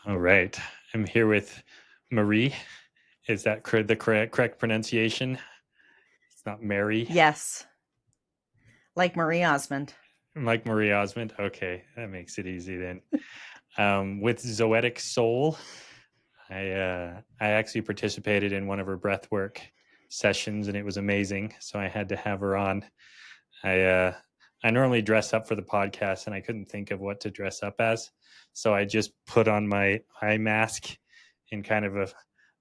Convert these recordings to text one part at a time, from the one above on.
All right. I'm here with Marie. Is that the correct pronunciation? It's not Mary. Yes, like Marie Osmond. Like Marie Osmond. Okay, that makes it easy then. With Zoetic Soul, I actually participated in one of her breathwork sessions, and it was amazing. So I had to have her on. I normally dress up for the podcast, and I couldn't think of what to dress up as, so I just put on my eye mask in kind of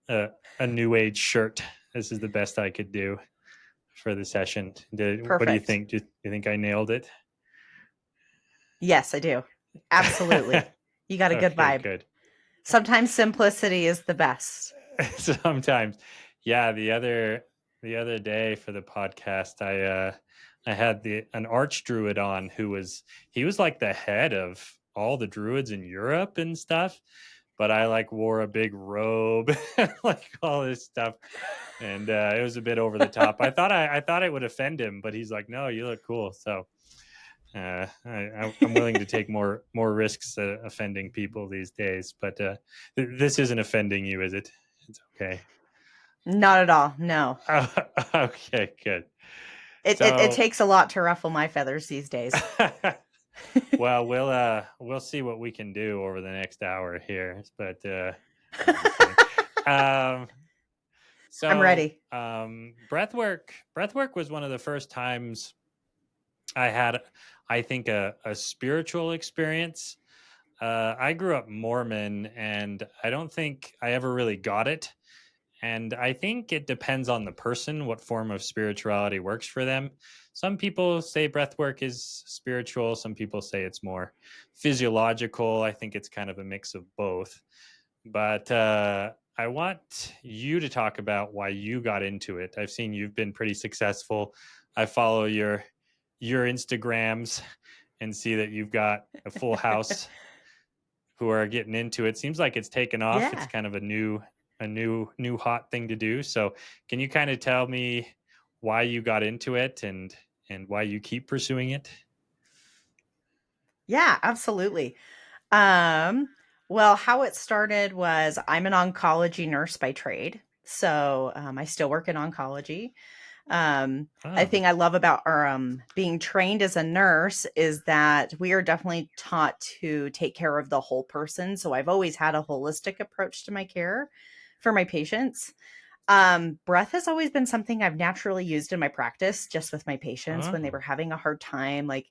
a new age shirt. This is the best I could do for the session. What do you Perfect. think? Do you think I nailed it? Yes, I do. Absolutely. You got a good Okay, vibe. good. Sometimes simplicity is the best. Sometimes, yeah. The other day for the podcast, I had an arch druid on he was like the head of all the druids in Europe and stuff, but I like wore a big robe, like all this stuff, and it was a bit over the top. I thought it would offend him, but he's like, "No, you look cool." So I'm willing to take more risks offending people these days, but this isn't offending you, is it? It's okay. Not at all. No. Okay, good. It So, takes a lot to ruffle my feathers these days. well, we'll see what we can do over the next hour here. But no, I'm just kidding. Um, I'm so ready. breathwork was one of the first times I had, I think, a spiritual experience. I grew up Mormon, and I don't think I ever really got it. And I think it depends on the person what form of spirituality works for them. Some people say breath work is spiritual, some people say it's more physiological. I think it's kind of a mix of both. But I want you to talk about why you got into it. I've seen you've been pretty successful. I follow your Instagrams and see that you've got a full house who are getting into it. Seems like it's taken off. It's Yeah. kind of a new hot thing to do. So can you kind of tell me why you got into it and why you keep pursuing it? Yeah, absolutely. Um, well, how it started was I'm an oncology nurse by trade. So I still work in oncology. I Oh, think I love about being trained as a nurse is that we are definitely taught to take care of the whole person. So I've always had a holistic approach to my care for my patients. Breath has always been something I've naturally used in my practice, just with my patients when they oh, were having a hard time, like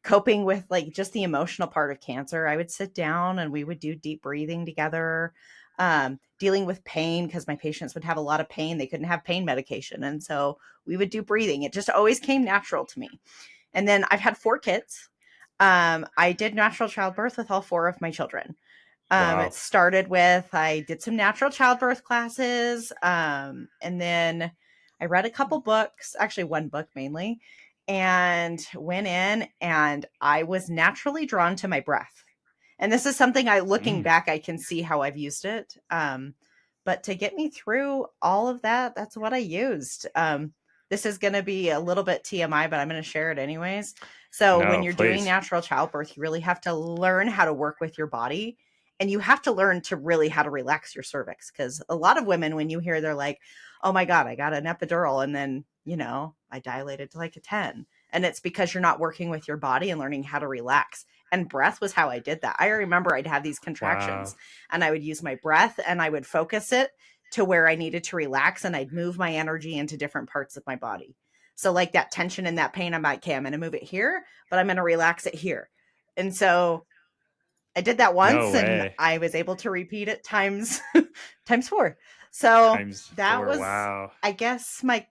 coping with like just the emotional part of cancer. I would sit down and we would do deep breathing together, dealing with pain because my patients would have a lot of pain. They couldn't have pain medication. And so we would do breathing. It just always came natural to me. And then I've had 4 kids. I did natural childbirth with all 4 of my children. It wow. started with I did some natural childbirth classes, and then I read a couple books, actually one book mainly, and went in and I was naturally drawn to my breath. And this is something looking Mm. back, I can see how I've used it. But to get me through all of that, that's what I used. This is going to be a little bit TMI, but I'm going to share it anyways. So when No, you're doing please. natural childbirth, you really have to learn how to work with your body, and you have to learn to really how to relax your cervix, because a lot of women, when you hear, they're like, oh my god, I got an epidural and then I dilated to like a 10, and it's because you're not working with your body and learning how to relax. And breath was how I did that. I remember I'd have these contractions Wow. and I would use my breath and I would focus it to where I needed to relax, and I'd move my energy into different parts of my body. So like that tension and that pain, I'm like, okay, I'm going to move it here, but I'm going to relax it here. And so I did that No once and way. I was able to repeat it times times 4. So Times that four. was, Wow. I guess, my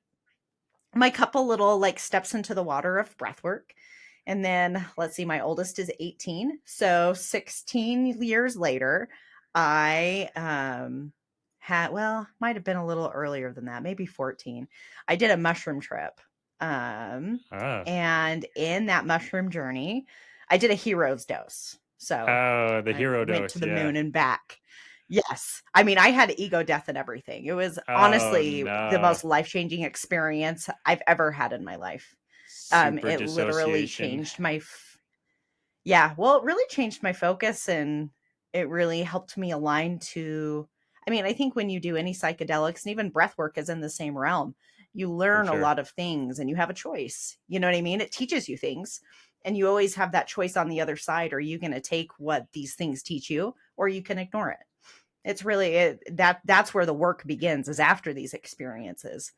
couple little like steps into the water of breath work. And then let's see, my oldest is 18. So 16 years later, I might have been a little earlier than that, maybe 14. I did a mushroom trip. Um Oh, and in that mushroom journey, I did a hero's dose. So oh, the I hero went to dose. the Yeah. moon and back. Yes. I mean, I had ego death and everything. It was Oh honestly the no. most life-changing experience I've ever had in my life. Super It literally dissociation. changed my yeah, well, it really changed my focus and it really helped me align to, I mean, I think when you do any psychedelics, and even breath work is in the same realm, you For learn a sure. lot of things and you have a choice. You know what I mean? It teaches you things, and you always have that choice on the other side. Are you going to take what these things teach you, or you can ignore it? It's really that's where the work begins, is after these experiences.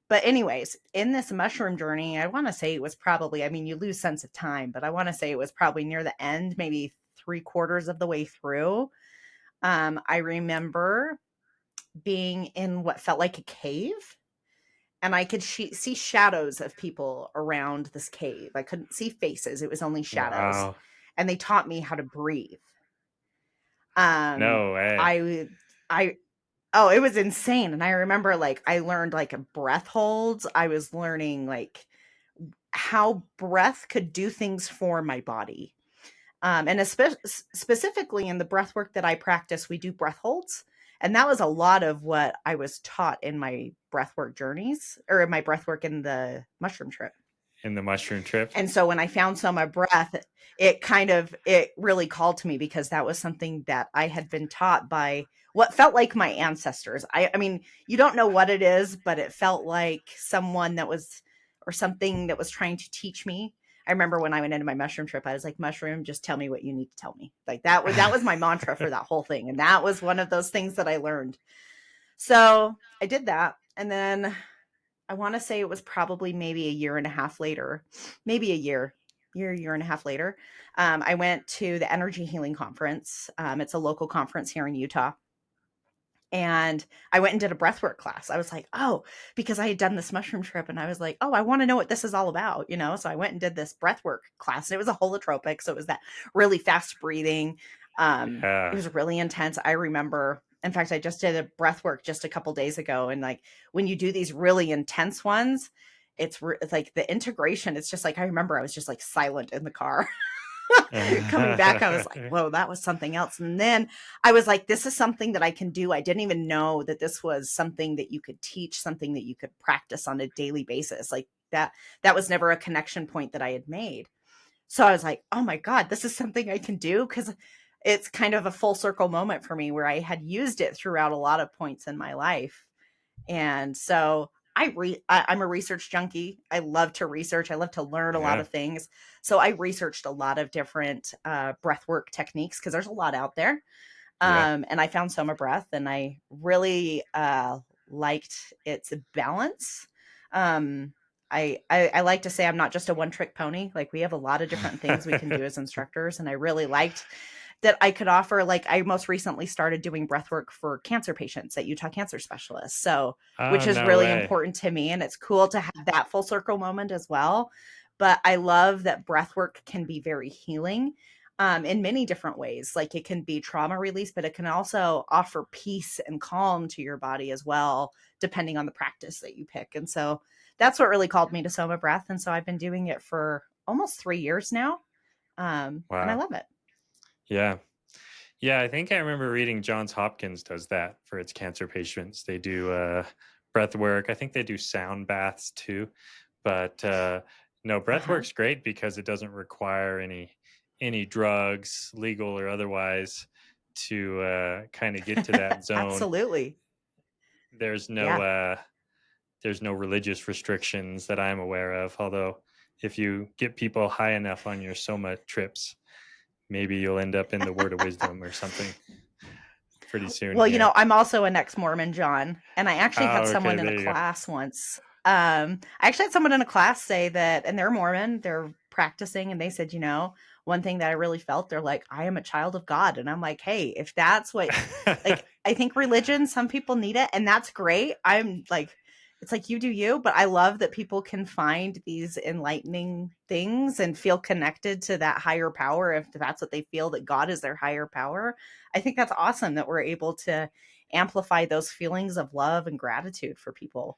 But anyways, in this mushroom journey, I want to say it was probably, I mean, you lose sense of time, but I want to say it was probably near the end, maybe 3/4 of the way through. I remember being in what felt like a cave, and I could see shadows of people around this cave. I couldn't see faces, it was only shadows. Wow. And they taught me how to breathe. Um, No way. I, I, oh, it was insane. And I remember, like, I learned like a breath holds. I was learning like how breath could do things for my body. And specifically in the breath work that I practice, we do breath holds. And that was a lot of what I was taught in my breathwork journeys, or in my breathwork in the mushroom trip. In the mushroom trip. And so when I found Soma breath, it really called to me, because that was something that I had been taught by what felt like my ancestors. I mean, you don't know what it is, but it felt like someone that was, or something that was trying to teach me. I remember when I went into my mushroom trip, I was like, mushroom, just tell me what you need to tell me. Like, that was my mantra for that whole thing. And that was one of those things that I learned. So I did that. And then I want to say it was probably maybe a year and a half later, maybe a year and a half later. I went to the Energy Healing Conference. It's a local conference here in Utah. And I went and did a breathwork class. I was like, oh, because I had done this mushroom trip, and I was like, oh, I want to know what this is all about, you know? So I went and did this breathwork class, and it was a holotropic. So it was that really fast breathing. It Yeah. was really intense. I remember, in fact, I just did a breathwork just a couple days ago. And like, when you do these really intense ones, it's like the integration. It's just like, I remember I was just like silent in the car. Coming back, I was like, whoa, that was something else. And then I was like, this is something that I can do. I didn't even know that this was something that you could teach, something that you could practice on a daily basis. Like that was never a connection point that I had made. So I was like, oh my God, this is something I can do. Cause it's kind of a full circle moment for me, where I had used it throughout a lot of points in my life. And so I'm a research junkie. I love to research. I love to learn a lot Yeah. of things. So I researched a lot of different breathwork techniques, because there's a lot out there. Yeah. And I found Soma breath, and I really liked its balance. Um, I like to say I'm not just a one trick pony. Like, we have a lot of different things we can do as instructors, and I really liked that I could offer. Like, I most recently started doing breath work for cancer patients at Utah Cancer Specialists. So, Oh, which is no really way. important to me. And it's cool to have that full circle moment as well. But I love that breath work can be very healing, in many different ways. Like, it can be trauma release, but it can also offer peace and calm to your body as well, depending on the practice that you pick. And so that's what really called me to Soma breath. And so I've been doing it for almost 3 years now. And I Wow. love it. Yeah. Yeah, I think I remember reading Johns Hopkins does that for its cancer patients. They do breath work. I think they do sound baths too. But no, breath Uh-huh. work's great because it doesn't require any drugs, legal or otherwise, to kind of get to that zone. Absolutely. There's no Yeah. uh, there's no religious restrictions that I'm aware of. Although, if you get people high enough on your Soma trips, maybe you'll end up in the Word of Wisdom or something pretty soon Well, here. I'm also an ex-Mormon, John, and I actually Oh, had okay, someone in a there you go. class once. I actually had someone in a class say that, and they're Mormon, they're practicing, and they said, one thing that I really felt, they're like, I am a child of God. And I'm like, hey, if that's what, like, I think religion, some people need it, and that's great. I'm like, it's like, you do you, but I love that people can find these enlightening things and feel connected to that higher power, if that's what they feel, that God is their higher power. I think that's awesome that we're able to amplify those feelings of love and gratitude for people.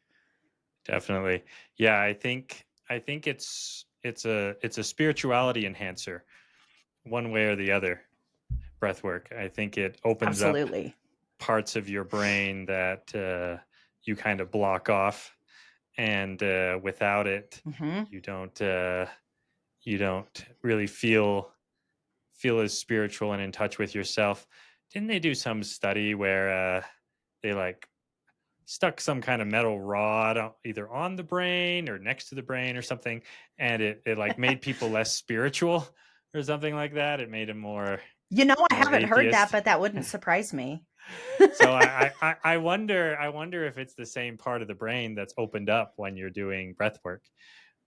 Definitely. Yeah, I think it's a spirituality enhancer one way or the other. Breath work. I think it opens up Absolutely. parts of your brain that you kind of block off, and without it, Hmm. you don't you don't really feel as spiritual and in touch with yourself. Didn't they do some study where they like stuck some kind of metal rod either on the brain or next to the brain or something, and it like made people less spiritual or something like that? It made them more I haven't heard that, atheist. but that wouldn't surprise me. So I wonder if it's the same part of the brain that's opened up when you're doing breath work,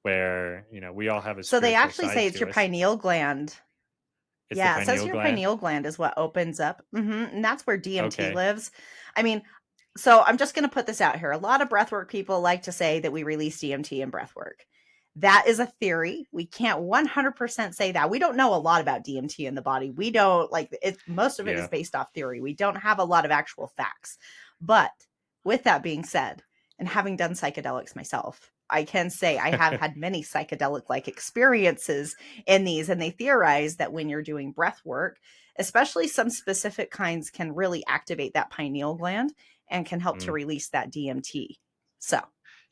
where we all have a So they spiritual actually side say it's to your us. pineal gland. It's the Yeah, it says pineal your gland. pineal gland is what opens up. And that's where DMT Okay. lives. I mean, so I'm just going to put this out here. A lot of breathwork people like to say that we release DMT in breathwork. That is a theory. We can't 100% say that. We don't know a lot about DMT in the body. We don't like it. Most of it is Yeah. based off theory. We don't have a lot of actual facts. But with that being said, and having done psychedelics myself, I can say I have had many psychedelic like experiences in these, and they theorize that when you're doing breath work, especially some specific kinds, can really activate that pineal gland and can help to Mm. release that DMT. So,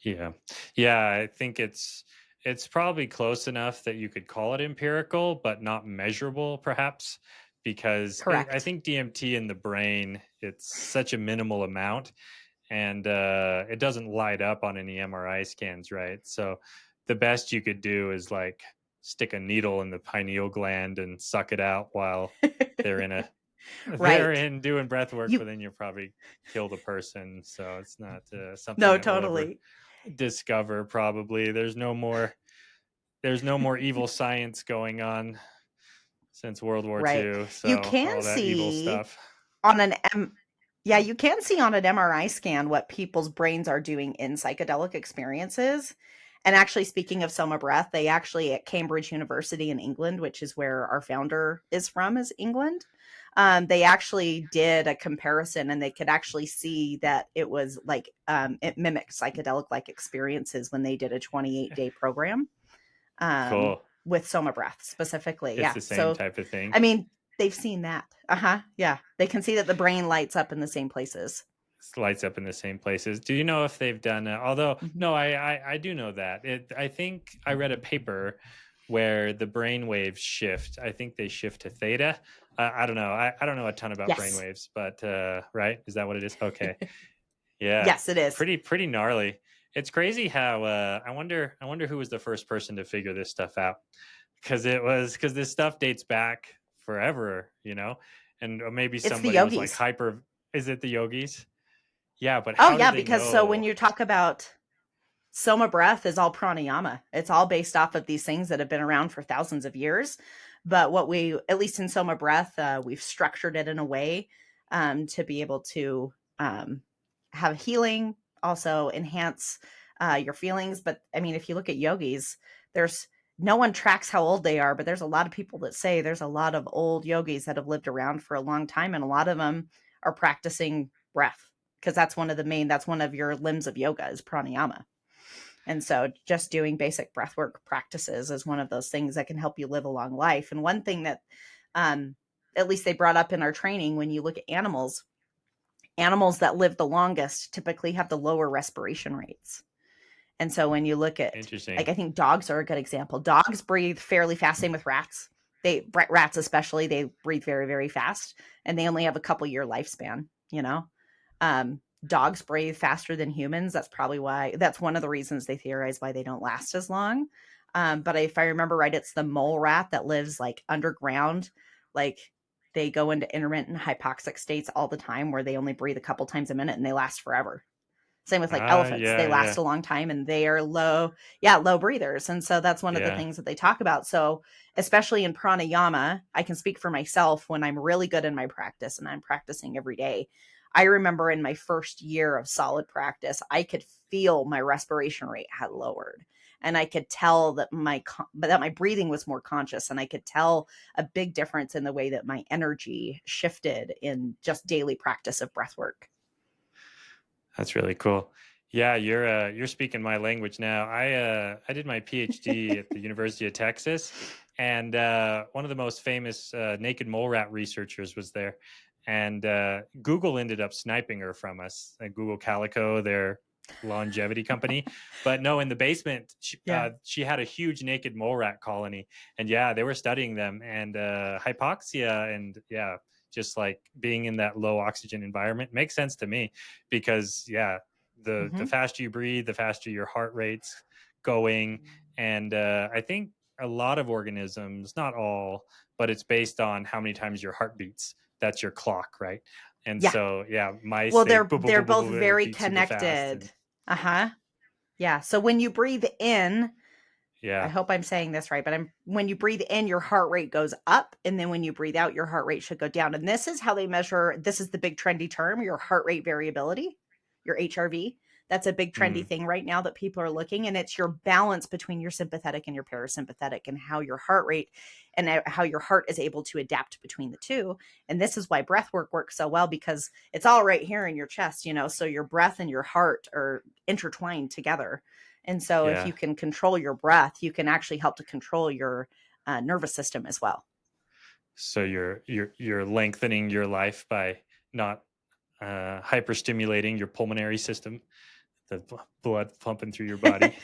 Yeah. Yeah, I think it's probably close enough that you could call it empirical, but not measurable, perhaps, because I correct. think DMT in the brain, it's such a minimal amount, and it doesn't light up on any MRI scans, right? So the best you could do is like stick a needle in the pineal gland and suck it out while they're in a they're Right. in doing breath work, but You then you'll probably kill the person. So it's not something No, that we'll ever totally. discover. Probably there's no more evil science going on since World War Right. II. You So can all that evil see stuff. on an M Yeah, you can see on an MRI scan what people's brains are doing in psychedelic experiences. And actually, speaking of Soma breath, they actually at Cambridge University in England, which is where our founder is from, is England. They actually did a comparison, and they could actually see that it was like it mimicked psychedelic like experiences when they did a 28-day program Cool. with Soma breath specifically. It's Yeah. the same So, type of thing. I mean, they've seen that. Yeah. They can see that the brain lights up in the same places. Lights up in the same places. Do you know if they've done? Although Mhm. no, I do know that. I think I read a paper where the brain waves shift. I think they shift to theta. I don't know. I don't know a ton about brain Yes. waves, but right, is that what it is? Okay, yeah, Yes, it is. pretty gnarly. It's crazy how I wonder who was the first person to figure this stuff out, because this stuff dates back forever, and maybe It's the somebody was like yogis. hyper. Is it the yogis? Yeah, but Oh, how yeah. did they Because so when know? you talk about Soma breath is all pranayama. It's all based off of these things that have been around for thousands of years. But what we, at least in Soma breath, we've structured it in a way to be able to have healing, also enhance your feelings. But I mean, if you look at yogis, there's no one tracks how old they are, but there's a lot of people that say there's a lot of old yogis that have lived around for a long time, and a lot of them are practicing breath because that's one of your limbs of yoga is pranayama. And so just doing basic breathwork practices is one of those things that can help you live a long life. And one thing that um, at least they brought up in our training, when you look at animals that live the longest typically have the lower respiration rates. And so when you look at, Interesting. like, I think dogs are a good example. Dogs breathe fairly fast. Same with rats. Rats especially, they breathe very, very fast, and they only have a couple year lifespan. Dogs breathe faster than humans. That's one of the reasons they theorize why they don't last as long. But if I remember right, it's the mole rat that lives like underground. Like they go into intermittent hypoxic states all the time where they only breathe a couple times a minute and they last forever. Same with like elephants. They Yeah, last yeah, a long time and they are low breathers. And so that's one of the yeah. things that they talk about. So, especially in pranayama, I can speak for myself when I'm really good in my practice and I'm practicing every day. I remember in my first year of solid practice, I could feel my respiration rate had lowered. And I could tell that my breathing was more conscious, and I could tell a big difference in the way that my energy shifted in just daily practice of breath work. That's really cool. Yeah, you're speaking my language now. I did my PhD at the University of Texas, and one of the most famous naked mole rat researchers was there, and Google ended up sniping her from us. Google Calico, their longevity company. But no, in the basement, Yeah. she had a huge naked mole rat colony, and yeah, they were studying them, and hypoxia, and yeah, just like being in that low oxygen environment makes sense to me, because yeah, the Hmm. faster you breathe, the faster your heart rate's going, and I think a lot of organisms, not all, but it's based on how many times your heart beats. That's your clock, right? And Yeah. so yeah, mice, Well, they they're boop, boop, they're boop, boop, both boop, very beat super fast, connected. and Uh-huh. Yeah. So when you breathe in, I yeah, hope I'm saying this right, but when you breathe in, your heart rate goes up, and then when you breathe out, your heart rate should go down. And this is how they measure. This is the big trendy term, your heart rate variability, your HRV. That's a big trendy mm, thing right now that people are looking, and it's your balance between your sympathetic and your parasympathetic, and how your heart rate and how your heart is able to adapt between the two. And this is why breath work works so well, because it's all right here in your chest, so your breath and your heart are intertwined together. And so if yeah. you can control your breath, you can actually help to control your nervous system as well. So you're lengthening your life by not hyperstimulating your pulmonary system, the blood pumping through your body.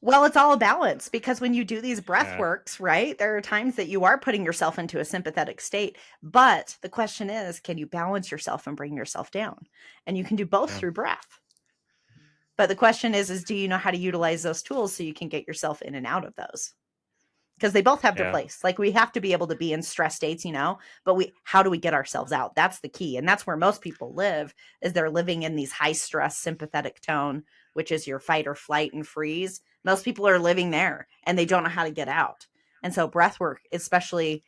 Well, it's all a balance, because when you do these breath Yeah, works, right, there are times that you are putting yourself into a sympathetic state. But the question is, can you balance yourself and bring yourself down? And you can do both yeah, through breath. But the question is do you know how to utilize those tools so you can get yourself in and out of those? Because they both have their yeah, place. Like, we have to be able to be in stress states, but how do we get ourselves out? That's the key. And that's where most people live, is they're living in these high stress sympathetic tone, which is your fight or flight and freeze. Most people are living there and they don't know how to get out. And so breath work, especially,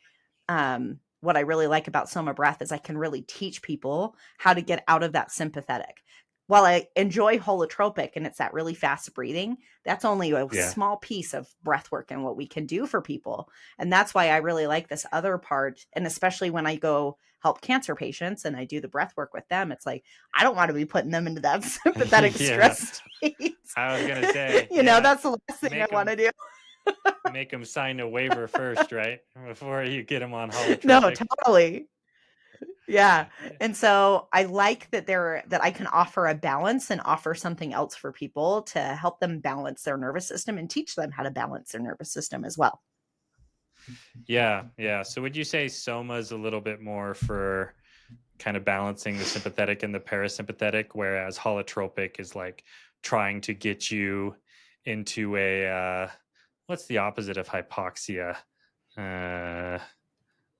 what I really like about Soma breath is I can really teach people how to get out of that sympathetic. While I enjoy holotropic and it's that really fast breathing, that's only a yeah. small piece of breath work and what we can do for people. And that's why I really like this other part. And especially when I go help cancer patients and I do the breath work with them, it's like, I don't want to be putting them into that sympathetic Yeah. stress state. I was gonna say, yeah, That's the last thing I make want them to do. make them sign a waiver first, right? Before you get them on No, holotropic. totally. Yeah. And so I like that I can offer a balance and offer something else for people to help them balance their nervous system and teach them how to balance their nervous system as well. Yeah, yeah. So would you say Soma is a little bit more for kind of balancing the sympathetic and the parasympathetic, whereas holotropic is like trying to get you into a what's the opposite of hypoxia? Uh,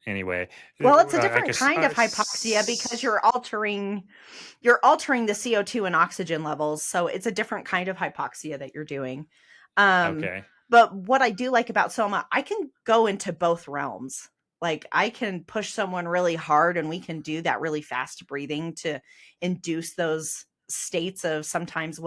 anyway, Well, it's a I different guess. kind of hypoxia because you're altering the CO2 and oxygen levels. So it's a different kind of hypoxia that you're doing. Um, Okay. but what I do like about Soma, I can go into both realms. Like, I can push someone really hard and we can do that really fast breathing to induce those states of sometimes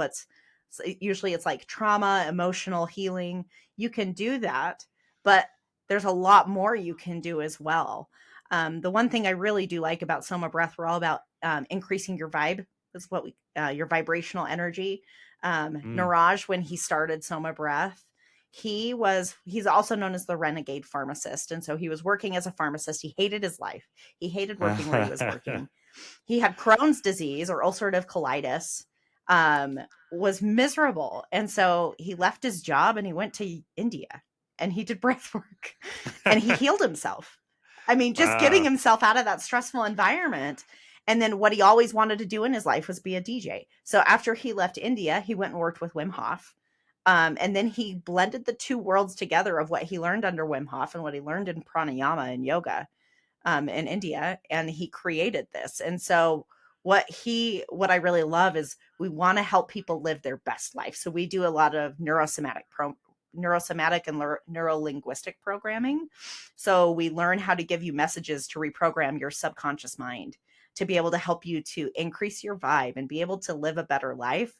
usually it's like trauma, emotional healing. You can do that, but there's a lot more you can do as well. The one thing I really do like about Soma Breath, we're all about increasing your vibe. That's what your vibrational energy. Mm. Niraj, when he started Soma Breath, he's also known as the renegade pharmacist. And so he was working as a pharmacist. He hated his life. He hated working where he was working. He had Crohn's disease or ulcerative colitis, um, was miserable. And so he left his job and he went to India and he did breath work and he healed himself. I mean, just getting Wow. himself out of that stressful environment. And then what he always wanted to do in his life was be a DJ. So after he left India, he went and worked with Wim Hof. And then he blended the two worlds together of what he learned under Wim Hof and what he learned in pranayama and yoga, in India, and he created this. And so what I really love is we want to help people live their best life. So we do a lot of neurosomatic and neuro-linguistic programming. So we learn how to give you messages to reprogram your subconscious mind to be able to help you to increase your vibe and be able to live a better life.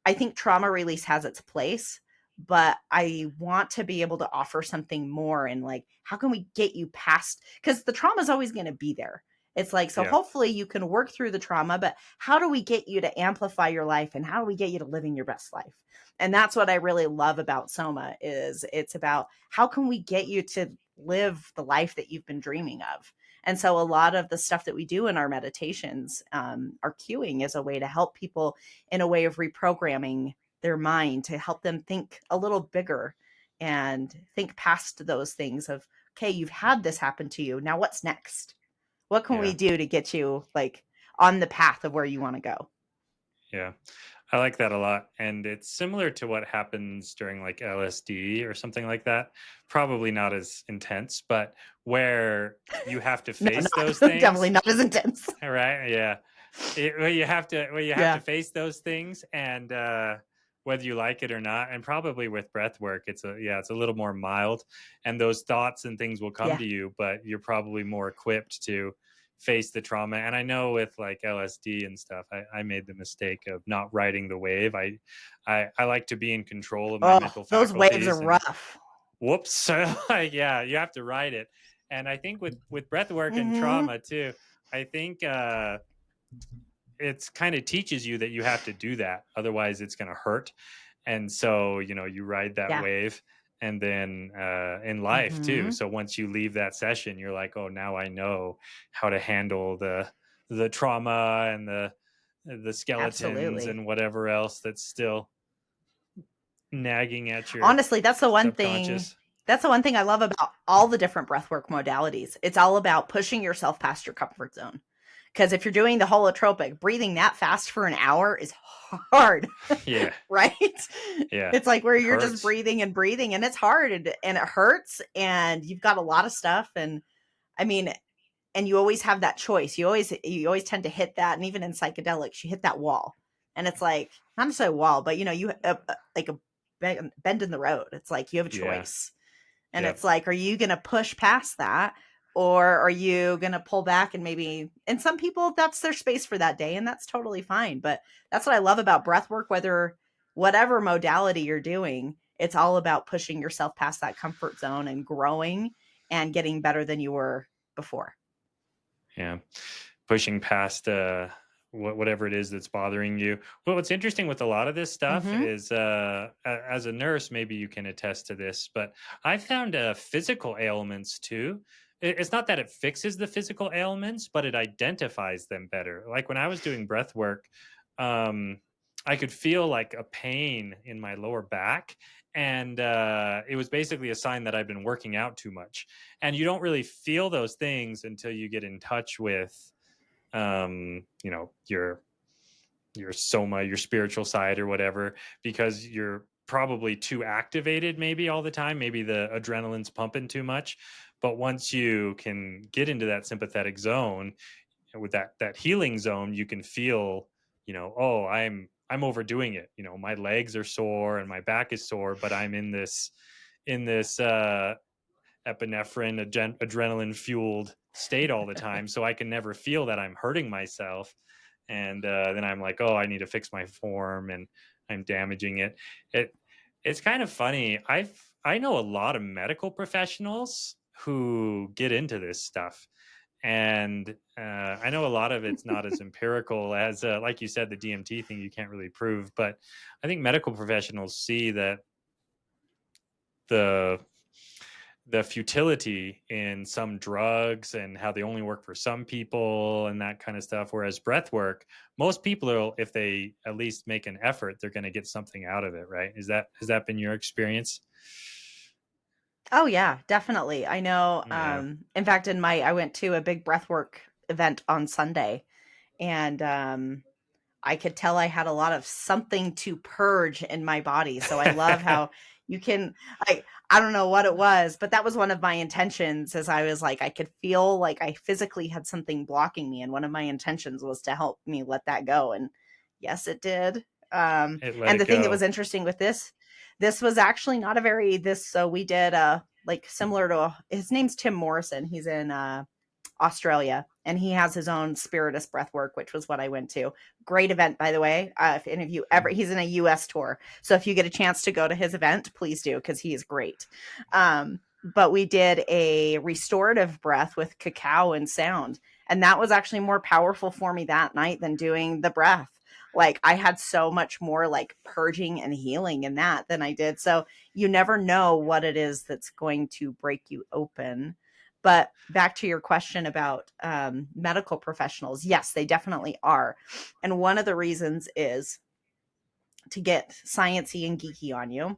I think trauma release has its place, but I want to be able to offer something more. And like, how can we get you past? Because the trauma is always going to be there. It's like, so Yeah. hopefully you can work through the trauma, but how do we get you to amplify your life and how do we get you to living your best life? And that's what I really love about Soma is it's about how can we get you to live the life that you've been dreaming of? And so a lot of the stuff that we do in our meditations, our cueing, is a way to help people in a way of reprogramming their mind to help them think a little bigger and think past those things of, okay, you've had this happen to you. Now what's next? What can we Yeah. do to get you like on the path of where you want to go? Yeah. I like that a lot. And it's similar to what happens during like LSD or something like that. Probably not as intense, but where you have to No, face those not definitely things. not as intense. All right. Yeah. Where you have to Yeah. face those things, and whether you like it or not. And probably with breath work, it's a little more mild, and those thoughts and things will come Yeah. to you, but you're probably more equipped to face the trauma. And I know with like LSD and stuff, I made the mistake of not riding the wave. I like to be in control of my Oh, mental those waves are faculties, and rough. whoops. Yeah, you have to ride it. And I think with breath work and Mm-hmm. trauma too, I think it's kind of teaches you that you have to do that, otherwise it's going to hurt. And so you ride that Yeah. wave. And then in life too, Mm-hmm. so once you leave that session, you're like, oh, now I know how to handle the trauma and the skeletons Absolutely. and whatever else that's still nagging at your Honestly, that's the one thing. subconscious. That's the one thing I love about all the different breathwork modalities. It's all about pushing yourself past your comfort zone. Because if you're doing the holotropic, breathing that fast for an hour is hard, Yeah. right? Yeah. It's like where It you're just hurts. breathing and breathing, and it's hard and it hurts, and you've got a lot of stuff. And I mean, and you always have that choice. You always tend to hit that, and even in psychedelics, you hit that wall, and it's like not necessarily a wall, but you like a bend in the road. It's like you have a Yeah. choice, and Yep. it's like, are you going to push past that, or are you going to pull back and maybe? And some people, that's their space for that day, and that's totally fine. But that's what I love about breath work. Whatever modality you're doing, it's all about pushing yourself past that comfort zone and growing and getting better than you were before. Yeah. Pushing past whatever it is that's bothering you. Well, what's interesting with a lot of this stuff Mm-hmm. is, as a nurse, maybe you can attest to this, but I found physical ailments too. It's not that it fixes the physical ailments, but it identifies them better. Like when I was doing breath work, um, I could feel like a pain in my lower back. And it was basically a sign that I'd been working out too much. And you don't really feel those things until you get in touch with your soma, your spiritual side or whatever, because you're probably too activated maybe all the time. Maybe the adrenaline's pumping too much. But once you can get into that sympathetic zone, with that healing zone, you can feel, oh, I'm overdoing it. My legs are sore and my back is sore, but I'm in this epinephrine, adrenaline fueled state all the time. So I can never feel that I'm hurting myself. And then I'm like, oh, I need to fix my form and I'm damaging it. It it's kind of funny. I know a lot of medical professionals who get into this stuff. And I know a lot of it's not as empirical as, like you said, the DMT thing you can't really prove. But I think medical professionals see that the the futility in some drugs and how they only work for some people and that kind of stuff. Whereas breath work, most people are, if they at least make an effort, they're going to get something out of it, right? Has that been your experience? Oh yeah, definitely. I know. Yeah. In fact, I went to a big breathwork event on Sunday, and I could tell I had a lot of something to purge in my body. So I love how you can. I don't know what it was, but that was one of my intentions. As I was like, I could feel like I physically had something blocking me, and one of my intentions was to help me let that go. And yes, it did. It let And it the thing that go. was interesting with this was actually not a very this. So we did like similar to his name's Tim Morrison. He's in Australia, and he has his own Spiritus Breathwork, which was what I went to. Great event, by the way. If any of you ever, he's in a U.S. tour, so if you get a chance to go to his event, please do because he is great. But we did a restorative breath with cacao and sound, and that was actually more powerful for me that night than doing the breath. Like I had so much more like purging and healing in that than I did. So you never know what it is that's going to break you open, But back to your question about medical professionals, yes, they definitely are. And one of the reasons is to get sciencey and geeky on you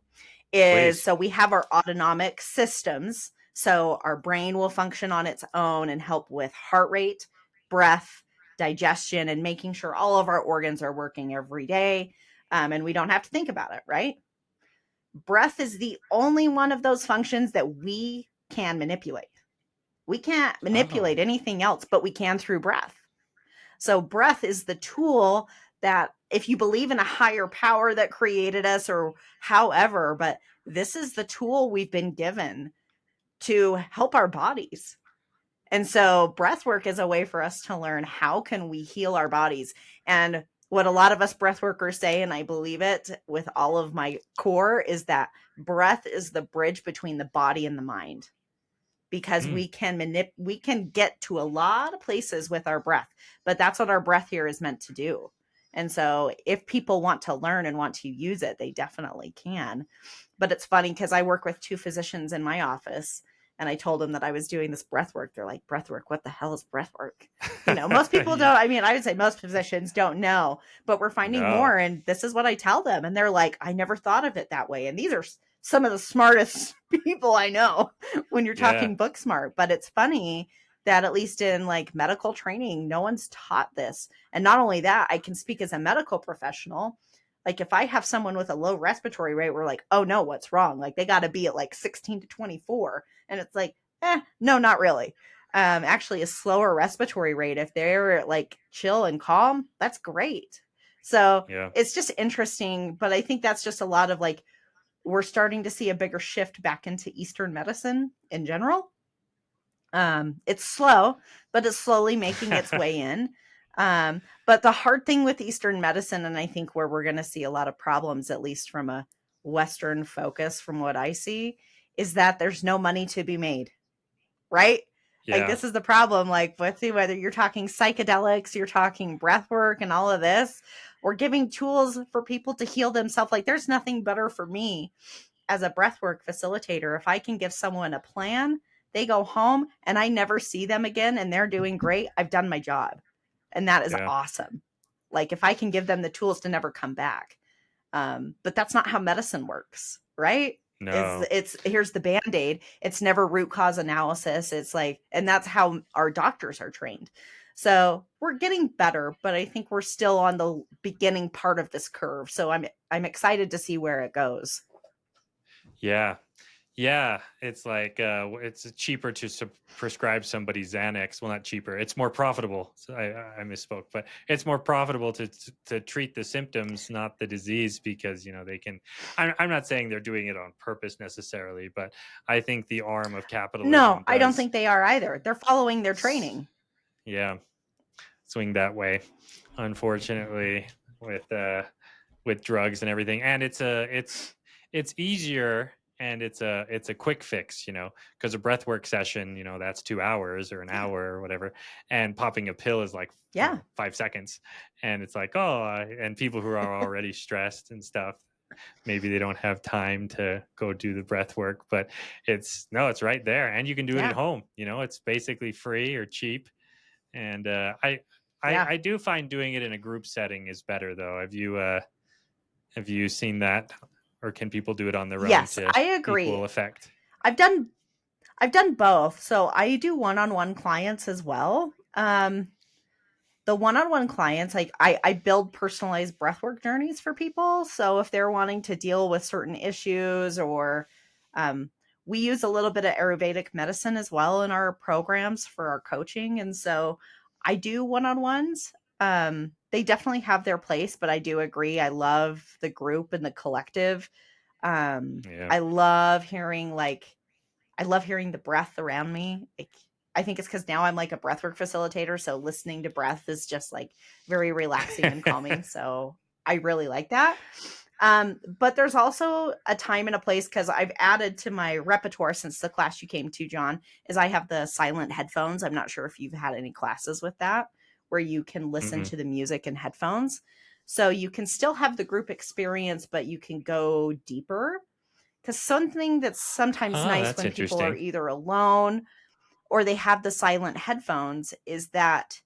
is Please. so we have our autonomic systems. So our brain will function on its own and help with heart rate, breath, digestion, and making sure all of our organs are working every day. And we don't have to think about it, right? Breath is the only one of those functions that we can manipulate. We can't Oh. manipulate anything else, but we can through breath. So breath is the tool that, if you believe in a higher power that created us or however, but this is the tool we've been given to help our bodies. And so breath work is a way for us to learn how can we heal our bodies. And what a lot of us breath workers say, and I believe it with all of my core, is that breath is the bridge between the body and the mind, because Mm. we can get to a lot of places with our breath, but that's what our breath here is meant to do. And so if people want to learn and want to use it, they definitely can. But it's funny because I work with two physicians in my office, and I told them that I was doing this breath work. They're like, breath work? What the hell is breath work? Most people don't. I mean, I would say most physicians don't know, but we're finding No. more. And this is what I tell them. And they're like, I never thought of it that way. And these are some of the smartest people I know when you're Yeah. talking book smart. But it's funny that at least in like medical training, no one's taught this. And not only that, I can speak as a medical professional. Like if I have someone with a low respiratory rate, we're like, oh no, what's wrong? Like they got to be at like 16 to 24. And it's like, no, not really. Actually, a slower respiratory rate, if they're like chill and calm, that's great. So Yeah. it's just interesting. But I think that's just a lot of like, we're starting to see a bigger shift back into Eastern medicine in general. It's slow, but it's slowly making its way in. But the hard thing with Eastern medicine, and I think where we're going to see a lot of problems, at least from a Western focus, from what I see, is that there's no money to be made, right? Like Yeah. this is the problem. Like with whether you're talking psychedelics, you're talking breath work and all of this, or giving tools for people to heal themselves. Like there's nothing better for me as a breathwork facilitator. If I can give someone a plan, they go home and I never see them again and they're doing great, I've done my job. And that is Yeah. awesome. Like if I can give them the tools to never come back. But that's not how medicine works, right? No. It's here's the band-aid. It's never root cause analysis. It's like, and that's how our doctors are trained. So we're getting better, but I think we're still on the beginning part of this curve. So I'm excited to see where it goes. Yeah. Yeah, it's like it's cheaper to prescribe somebody Xanax. Well, not cheaper; it's more profitable. So I misspoke, but it's more profitable to treat the symptoms, not the disease, because they can. I'm not saying they're doing it on purpose necessarily, but I think the arm of No, capitalism I don't does. think they are either. They're following their training. Yeah, swing that way. Unfortunately, with drugs and everything, and it's easier, and it's a quick fix, because a breathwork session, that's 2 hours or an Yeah. hour or whatever, and popping a pill is like Yeah. 5 seconds, and it's like, oh, and people who are already stressed and stuff, maybe they don't have time to go do the breath work, but it's right there, and you can do it at Yeah. home. It's basically free or cheap, and Yeah. I do find doing it in a group setting is better, though. Have you seen that, or can people do it on their own Yes, to I agree. equal effect? I've done I've done both. So I do one-on-one clients as well. The one-on-one clients, like I build personalized breathwork journeys for people. So if they're wanting to deal with certain issues, or um, we use a little bit of Ayurvedic medicine as well in our programs for our coaching. And so I do one-on-ones. They definitely have their place, but I do agree. I love the group and the collective. Yeah. I love hearing the breath around me. Like, I think it's because now I'm like a breathwork facilitator. So listening to breath is just like very relaxing and calming. So I really like that. But there's also a time and a place, because I've added to my repertoire since the class you came to, John, is I have the silent headphones. I'm not sure if you've had any classes with that, where you can listen Mm-mm. to the music in headphones. So you can still have the group experience, but you can go deeper, because something that's sometimes Oh, nice that's when people are interesting. either alone or they have the silent headphones is that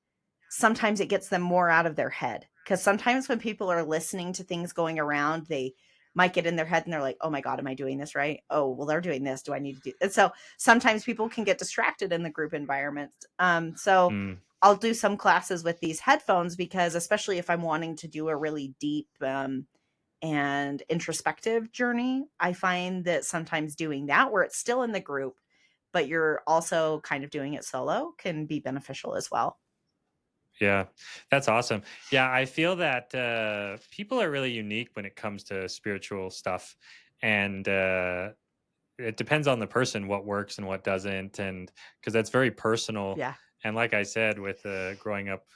sometimes it gets them more out of their head. Because sometimes when people are listening to things going around, they might get in their head and they're like, oh my God, am I doing this right? Oh, well, they're doing this. Do I need to do it? So sometimes people can get distracted in the group environment. So Mm. I'll do some classes with these headphones because, especially if I'm wanting to do a really deep and introspective journey, I find that sometimes doing that where it's still in the group, but you're also kind of doing it solo can be beneficial as well. Yeah, that's awesome. Yeah, I feel that people are really unique when it comes to spiritual stuff. And it depends on the person what works and what doesn't. And because that's very personal. Yeah. And like I said, with growing up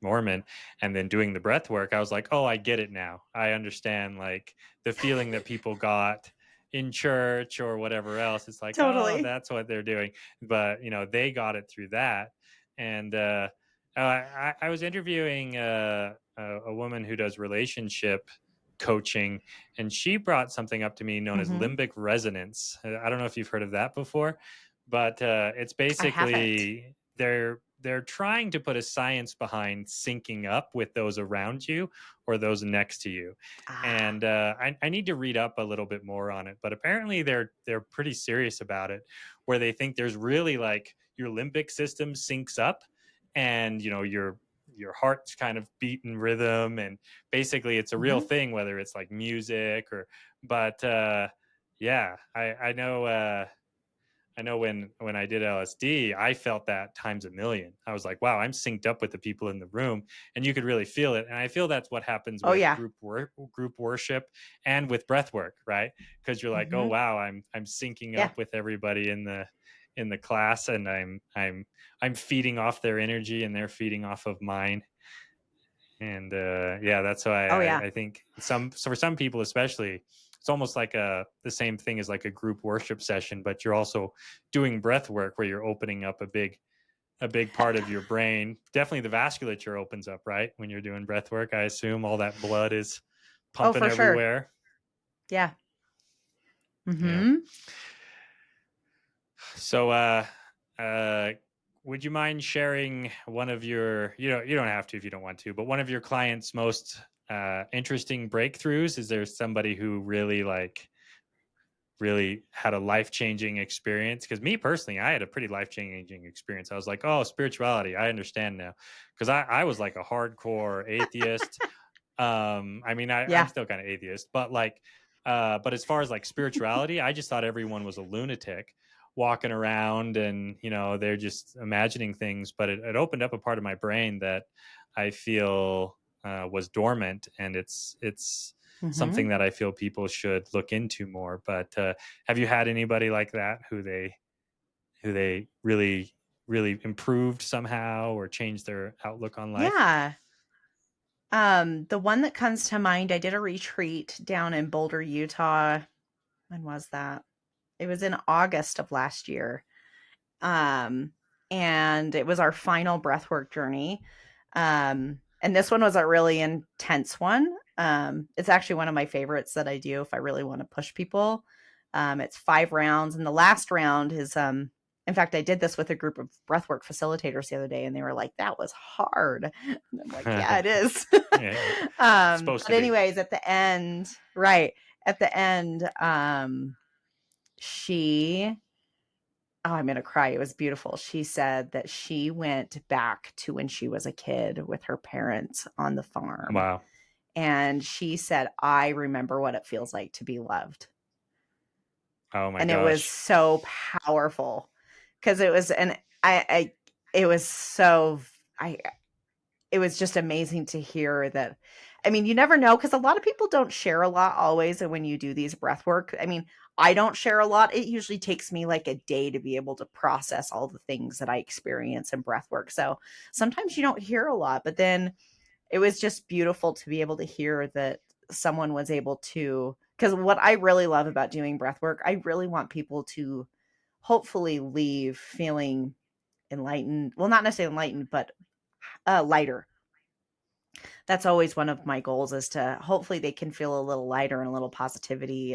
Mormon and then doing the breath work, I was like, oh, I get it now. I understand like the feeling that people got in church or whatever else. It's like, oh, Totally. that's what they're doing. But, they got it through that. And I was interviewing a woman who does relationship coaching, and she brought something up to me known as Mhm. limbic resonance. I don't know if you've heard of that before, but it's I haven't. basically they're trying to put a science behind syncing up with those around you or those next to you. Ah. And I need to read up a little bit more on it, but apparently they're pretty serious about it, where they think there's really like your limbic system syncs up, and your heart's kind of beat in rhythm, and basically it's a real Mhm. thing, whether it's like music or, but yeah, I know when I did LSD, I felt that times a million. I was like, wow, I'm synced up with the people in the room, and you could really feel it. And I feel that's what happens Oh, with yeah. group worship and with breath work, right? Because you're like, oh Mhm. wow, I'm syncing Yeah. up with everybody in the class, and I'm feeding off their energy, and they're feeding off of mine. And yeah, that's why Oh, I, yeah. I think so for some people especially, it's almost like the same thing as like a group worship session, but you're also doing breath work where you're opening up a big part of your brain. Definitely the vasculature opens up, right? When you're doing breath work, I assume all that blood is Oh, pumping for sure. everywhere. Yeah. Yeah. Mhm. So uh would you mind sharing one of your, you don't have to if you don't want to, but one of your clients' most interesting breakthroughs? Is there somebody who really had a life-changing experience? Because me personally, I had a pretty life-changing experience. I was like, oh, spirituality, I understand now. Because I was like a hardcore atheist. I mean, I'm Yeah. still kind of atheist, but like, but as far as like spirituality, I just thought everyone was a lunatic walking around, and they're just imagining things. But it opened up a part of my brain that I feel was dormant, and it's something Mhm. that I feel people should look into more. But have you had anybody like that who they really improved somehow or changed their outlook on life? Yeah. The one that comes to mind, I did a retreat down in Boulder, Utah. When was that? It was in August of last year. Um, and it was our final breathwork journey. And this one was a really intense one. It's actually one of my favorites that I do if I really want to push people. It's 5 rounds, and the last round is in fact, I did this with a group of breathwork facilitators the other day, and they were like, "That was hard." And I'm like, "Yeah, it is." Yeah, it's supposed But to be. anyways, at the end, right at the end, she oh, I'm gonna cry. It was beautiful. She said that she went back to when she was a kid with her parents on the farm. Wow. And she said, I remember what it feels like to be loved. Oh my And it was gosh. so powerful because it was, and it was so, I, it was just amazing to hear that. I mean, you never know because a lot of people don't share a lot always. And when you do these breath work, I mean, I don't share a lot. It usually takes me like a day to be able to process all the things that I experience in breath work. So sometimes you don't hear a lot, but then it was just beautiful to be able to hear that someone was able to. Because what I really love about doing breath work, I really want people to hopefully leave feeling enlightened. Well, not necessarily enlightened, but lighter. That's always one of my goals is to hopefully they can feel a little lighter and a little positivity.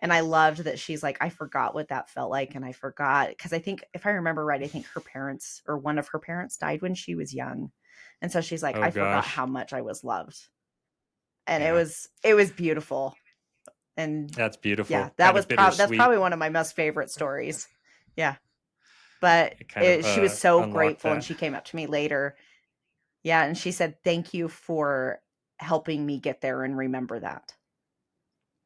And I loved that she's like, I forgot what that felt like. And I forgot, because I think, if I remember right, I think her parents or one of her parents died when she was young. And so she's like, Oh I forgot gosh. how much I was loved. And Yeah. it was beautiful. And That's yeah, beautiful. that Kind was of that's bittersweet. probably one of my most favorite stories. Yeah. But It kind of she was so unlocked grateful. And that. she came up to me later. Yeah. And she said, thank you for helping me get there and remember that.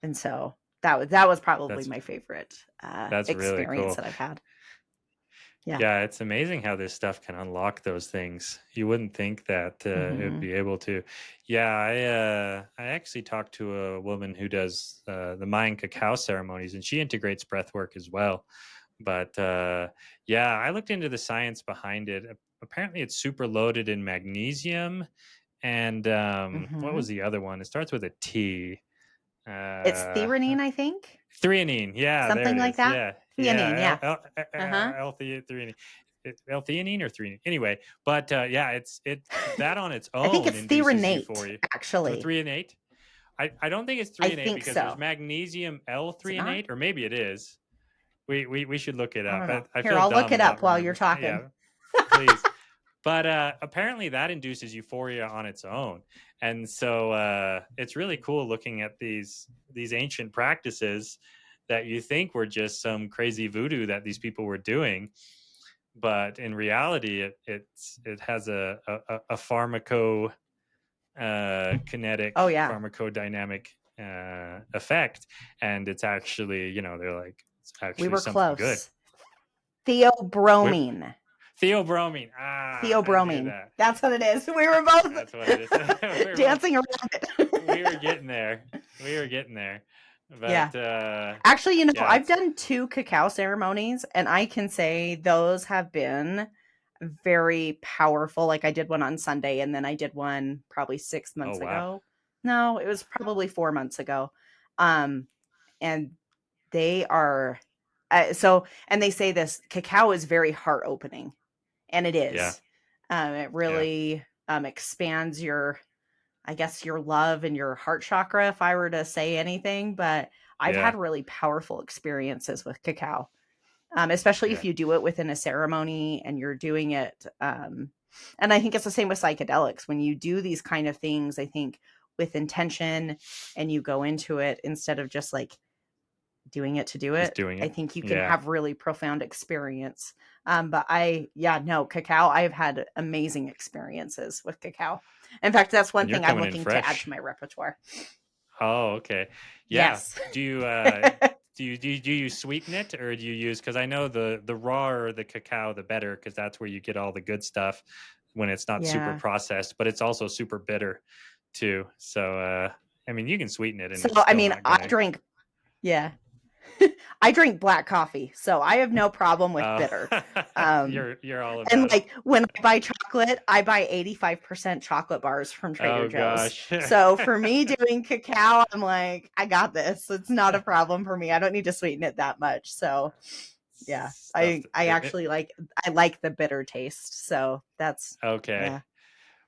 And so that was probably That's my favorite that's really experience cool. that I've had. Yeah. Yeah, it's amazing how this stuff can unlock those things. You wouldn't think that it would Hmm. be able to. Yeah, I actually talked to a woman who does the Mayan cacao ceremonies, and she integrates breath work as well. But yeah, I looked into the science behind it. Apparently, it's super loaded in magnesium, and what Hmm. was the other one? It starts with a T. It's Uh, theanine, I think. Threonine, yeah, there Something it like is. that. Yeah, Theanine, yeah, yeah. Uh-huh. L-theanine, L-theanine or threonine. Anyway, but yeah, it that on its I think own it's induces threonate, euphoria. actually. Threonate. I don't think it's I threonate think because there's so. magnesium Is it not? L-threonate, or maybe it is. We should look it I up. don't know. I Here, feel I'll look dumb it up not while you're remember. talking. Yeah, please. But apparently that induces euphoria on its own, and so it's really cool looking at these ancient practices that you think were just some crazy voodoo that these people were doing, but in reality it has a kinetic Oh yeah. pharmacodynamic effect, and it's actually, they're like, it's We actually were something good. close. Theobromine. Theobromine. I knew Theobromine. that. That's what it is. We were both That's what it is. We're both, dancing around we were it. getting there. We were getting there. Yeah. But Actually, yeah, I've it's done 2 cacao ceremonies, and I can say those have been very powerful. Like, I did one on Sunday, and then I did one probably 6 oh months wow. ago. No, it was probably 4 months ago. Um, and they are and they say this cacao is very heart opening, and it Yeah. is. It Yeah. really expands your, I guess, your love and your heart chakra, if I were to say anything. But I've Yeah. had really powerful experiences with cacao, especially if Yeah. you do it within a ceremony and you're doing it. And I think it's the same with psychedelics. When you do these kind of things, I think with intention and you go into it instead of just like doing it to do Just it, doing I it. think you can Yeah. have really profound experience. But no, cacao, I've had amazing experiences with cacao. In fact, that's one And you're thing I'm coming in looking to add fresh. to my repertoire. Oh, okay. Yeah. Yes. Do you do you sweeten it, or do you use, because I know the raw the cacao the better, because that's where you get all the good stuff when it's not super Yeah. processed, but it's also super bitter too. So I mean, you can sweeten it and So, it's I still mean, not gonna. yeah, I drink black coffee, so I have no problem with uh, bitter. Um, you're all and about it. like when I buy chocolate, I buy 85% chocolate bars from Trader Oh Joe's. gosh. So for me doing cacao, I'm like, I got this. It's not a problem for me. I don't need to sweeten it that much. So yeah, Stuff I actually I like the bitter taste. So that's okay. yeah.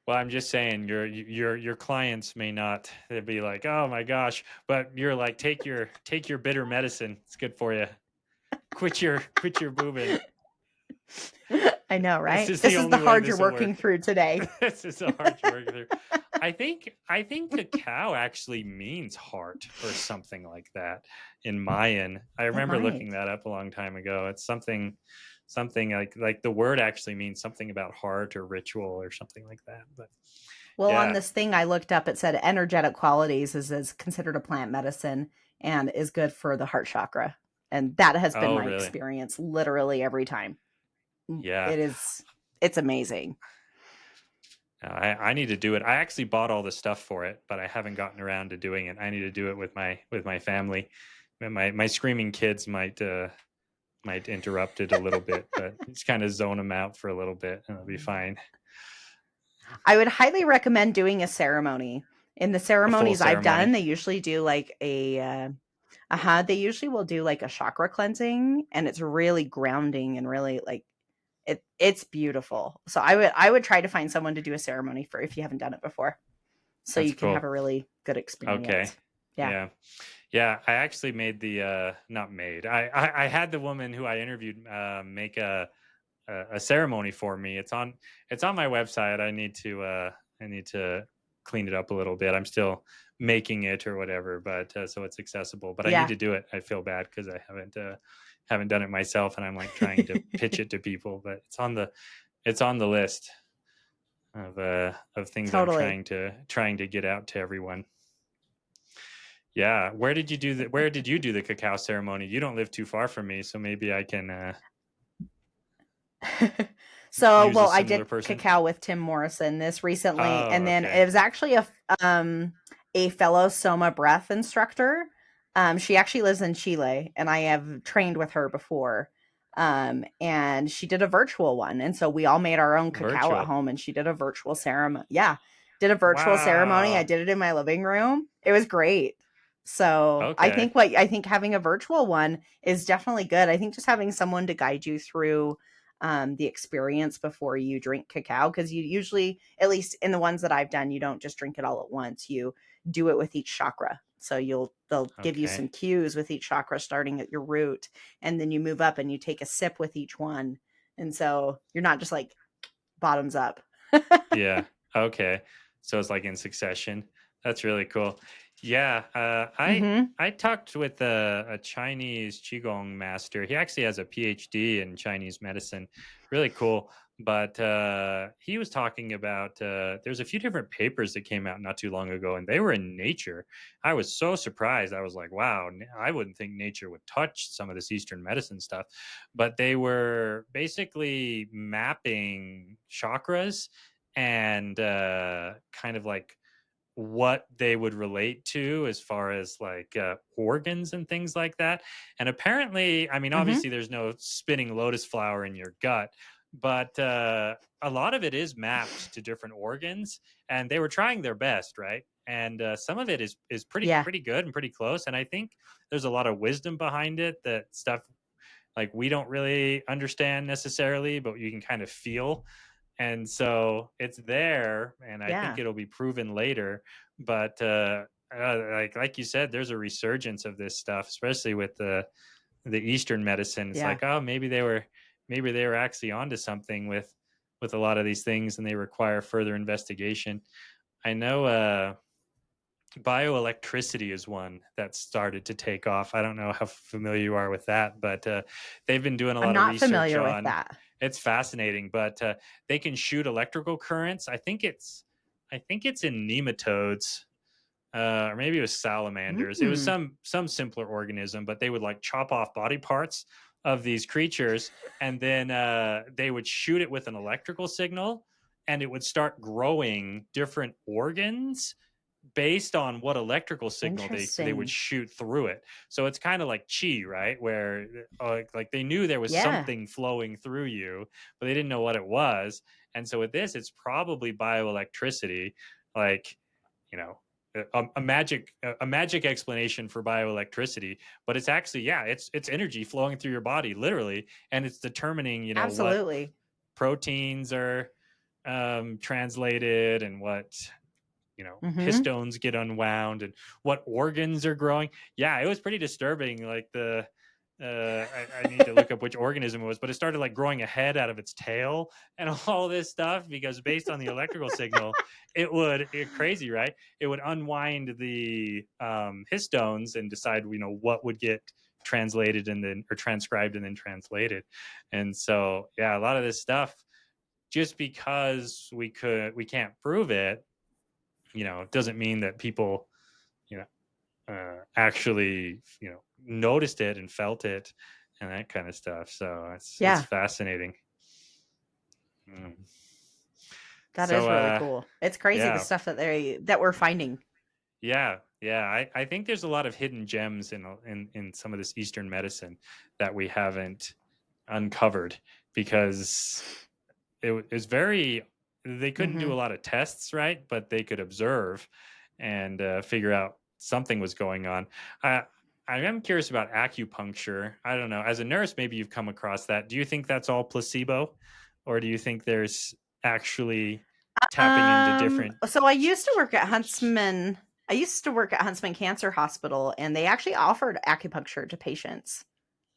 Well, I'm just saying your clients may not, they'd be like, "Oh my gosh," but you're like, take your bitter medicine. It's good for you. Quit your boobing. I know, This right? is the This is the only way hard you're this will working work. through today. This is so hard to work through. I think cacao actually means heart or something like that in Mayan. I It remember looking might. that up a long time ago. It's something like the word actually means something about heart or ritual or something like that. But Well, on yeah. this thing I looked up, it said energetic qualities is considered a plant medicine and is good for the heart chakra. And that has been Oh, my really? experience literally every time. Yeah. It is, it's amazing. I need to do it. I actually bought all the stuff for it, but I haven't gotten around to doing it. I need to do it with my family. My screaming kids might interrupt it a little bit, but just kind of zone them out for a little bit, and it'll be fine. I would highly recommend doing a ceremony. In the A full ceremonies I've done, ceremony. they usually do like they usually will do like a chakra cleansing, and it's really grounding and really like it's beautiful. So I would try to find someone to do a ceremony for if you haven't done it before, so That's you can have cool. a really good Okay. experience. Yeah. Yeah. Yeah, I actually made the not made. I had the woman who I interviewed make a ceremony for me. It's on my website. I need to clean it up a little bit. I'm still making it or whatever, but so it's accessible. But I need Yeah. to do it. I feel bad because I haven't done it myself, and I'm like trying to pitch it to people. But it's on the list of things I'm Totally. trying to get out to everyone. Yeah, where did you do the cacao ceremony? You don't live too far from me, so maybe I can So, use a well, I similar did person. Cacao with Tim Morrison this recently, Oh, and then okay. it was actually a fellow Soma breath instructor. She actually lives in Chile, and I have trained with her before. And she did a virtual one, and so we all made our own cacao at Virtual. home, and she did a virtual ceremony. Yeah, did a virtual ceremony. I Wow. did it in my living room. It was great. So Okay. I think having a virtual one is definitely good. I think just having someone to guide you through the experience before you drink cacao, because you usually, at least in the ones that I've done, you don't just drink it all at once. You do it with each chakra. So they'll give you Okay. some cues with each chakra starting at your root, and then you move up and you take a sip with each one. And so you're not just like bottoms up. Yeah. Okay. So it's like in succession. That's really cool. Yeah. Mm-hmm. I talked with a Chinese qigong master. He actually has a PhD in Chinese medicine. Really cool. But he was talking about there's a few different papers that came out not too long ago, and they were in Nature. I was so surprised. I was like, wow, I wouldn't think Nature would touch some of this Eastern medicine stuff. But they were basically mapping chakras and kind of like what they would relate to as far as like organs and things like that. And apparently, I mean, Mm-hmm. obviously, there's no spinning lotus flower in your gut, but a lot of it is mapped to different organs, and they were trying their best, right? And some of it is Yeah. pretty good and pretty close. And I think there's a lot of wisdom behind it, that stuff like we don't really understand necessarily, but you can kind of feel. And so it's there, and I think Yeah. it'll be proven later. But like you said, there's a resurgence of this stuff, especially with the Eastern medicine. It's Yeah. like, oh, maybe they were actually onto something with a lot of these things, and they require further investigation. I know bioelectricity is one that started to take off. I don't know how familiar you are with that, but they've been doing a I'm lot of not research familiar with on. that. It's fascinating, but they can shoot electrical currents. I think it's in nematodes, or maybe it was salamanders. It was Mm. some simpler organism, but they would like chop off body parts of these creatures, and then they would shoot it with an electrical signal, and it would start growing different organs based on what electrical signal they would Interesting. shoot through it. So it's kind of like chi, right? Where like they knew there was Yeah. something flowing through you, but they didn't know what it was. And so with this, it's probably bioelectricity, like, you know, a magic explanation for bioelectricity, but it's actually, yeah, it's energy flowing through your body literally, and it's determining, what Absolutely. proteins are translated, and what Mm-hmm. histones get unwound, and what organs are growing. Yeah, it was pretty disturbing. Like I need to look up which organism it was, but it started like growing a head out of its tail and all this stuff, because based on the electrical signal, crazy, right? It would unwind the histones and decide, what would get translated and then, or transcribed and then translated. And so, yeah, a lot of this stuff, just because we can't prove it, doesn't mean that people, you know, actually, noticed it and felt it and that kind of stuff. So it's Yeah. fascinating. Mm. That So is really cool. It's crazy the yeah, stuff that we're finding. yeah. I think there's a lot of hidden gems in some of this Eastern medicine that we haven't uncovered, because it was very, they couldn't do Mm-hmm. a lot of tests, right? But they could observe and figure out something was going on. I am curious about acupuncture. I don't know. As a nurse, maybe you've come across that. Do you think that's all placebo, or do you think there's actually tapping into different? So I used to work at Huntsman. I used to work at Huntsman Cancer Hospital, and they actually offered acupuncture to patients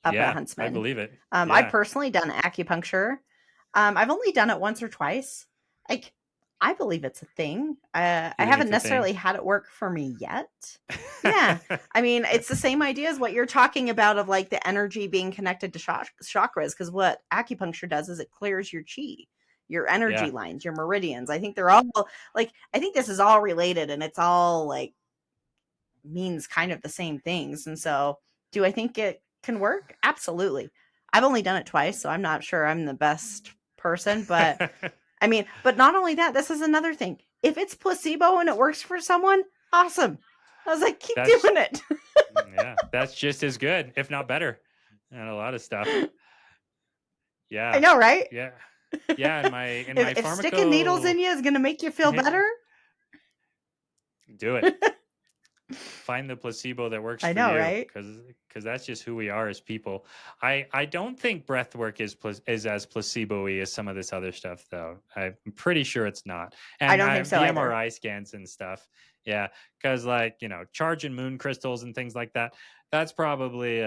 up at Yeah, I Huntsman. believe it. I've Yeah, personally done acupuncture. I've only done it once or twice. Like, I believe it's a thing. I you think haven't it's a thing? necessarily had it work for me yet. Yeah. I mean, it's the same idea as what you're talking about of like the energy being connected to chakras. Because what acupuncture does is it clears your chi, your energy Yeah, lines, your meridians. I think they're all like, I think this is all related and it's all like means kind of the same things. And so, do I think it can work? Absolutely. I've only done it twice, so I'm not sure I'm the best person, but I mean, but not only that, this is another thing. If it's placebo and it works for someone, awesome. I was like, keep that's doing it. yeah, that's just as good, if not better, and a lot of stuff. I Yeah, know, right? yeah, yeah. In my If sticking needles pharmaco, in you is going to make you feel better, do it. Find the placebo that works I for know, you, right? because that's just who we are as people. I don't think breath work is as placebo-y as some of this other stuff, though. I'm pretty sure it's not. I And don't think so the either. MRI scans and stuff, yeah, because like charging moon crystals and things like that, that's probably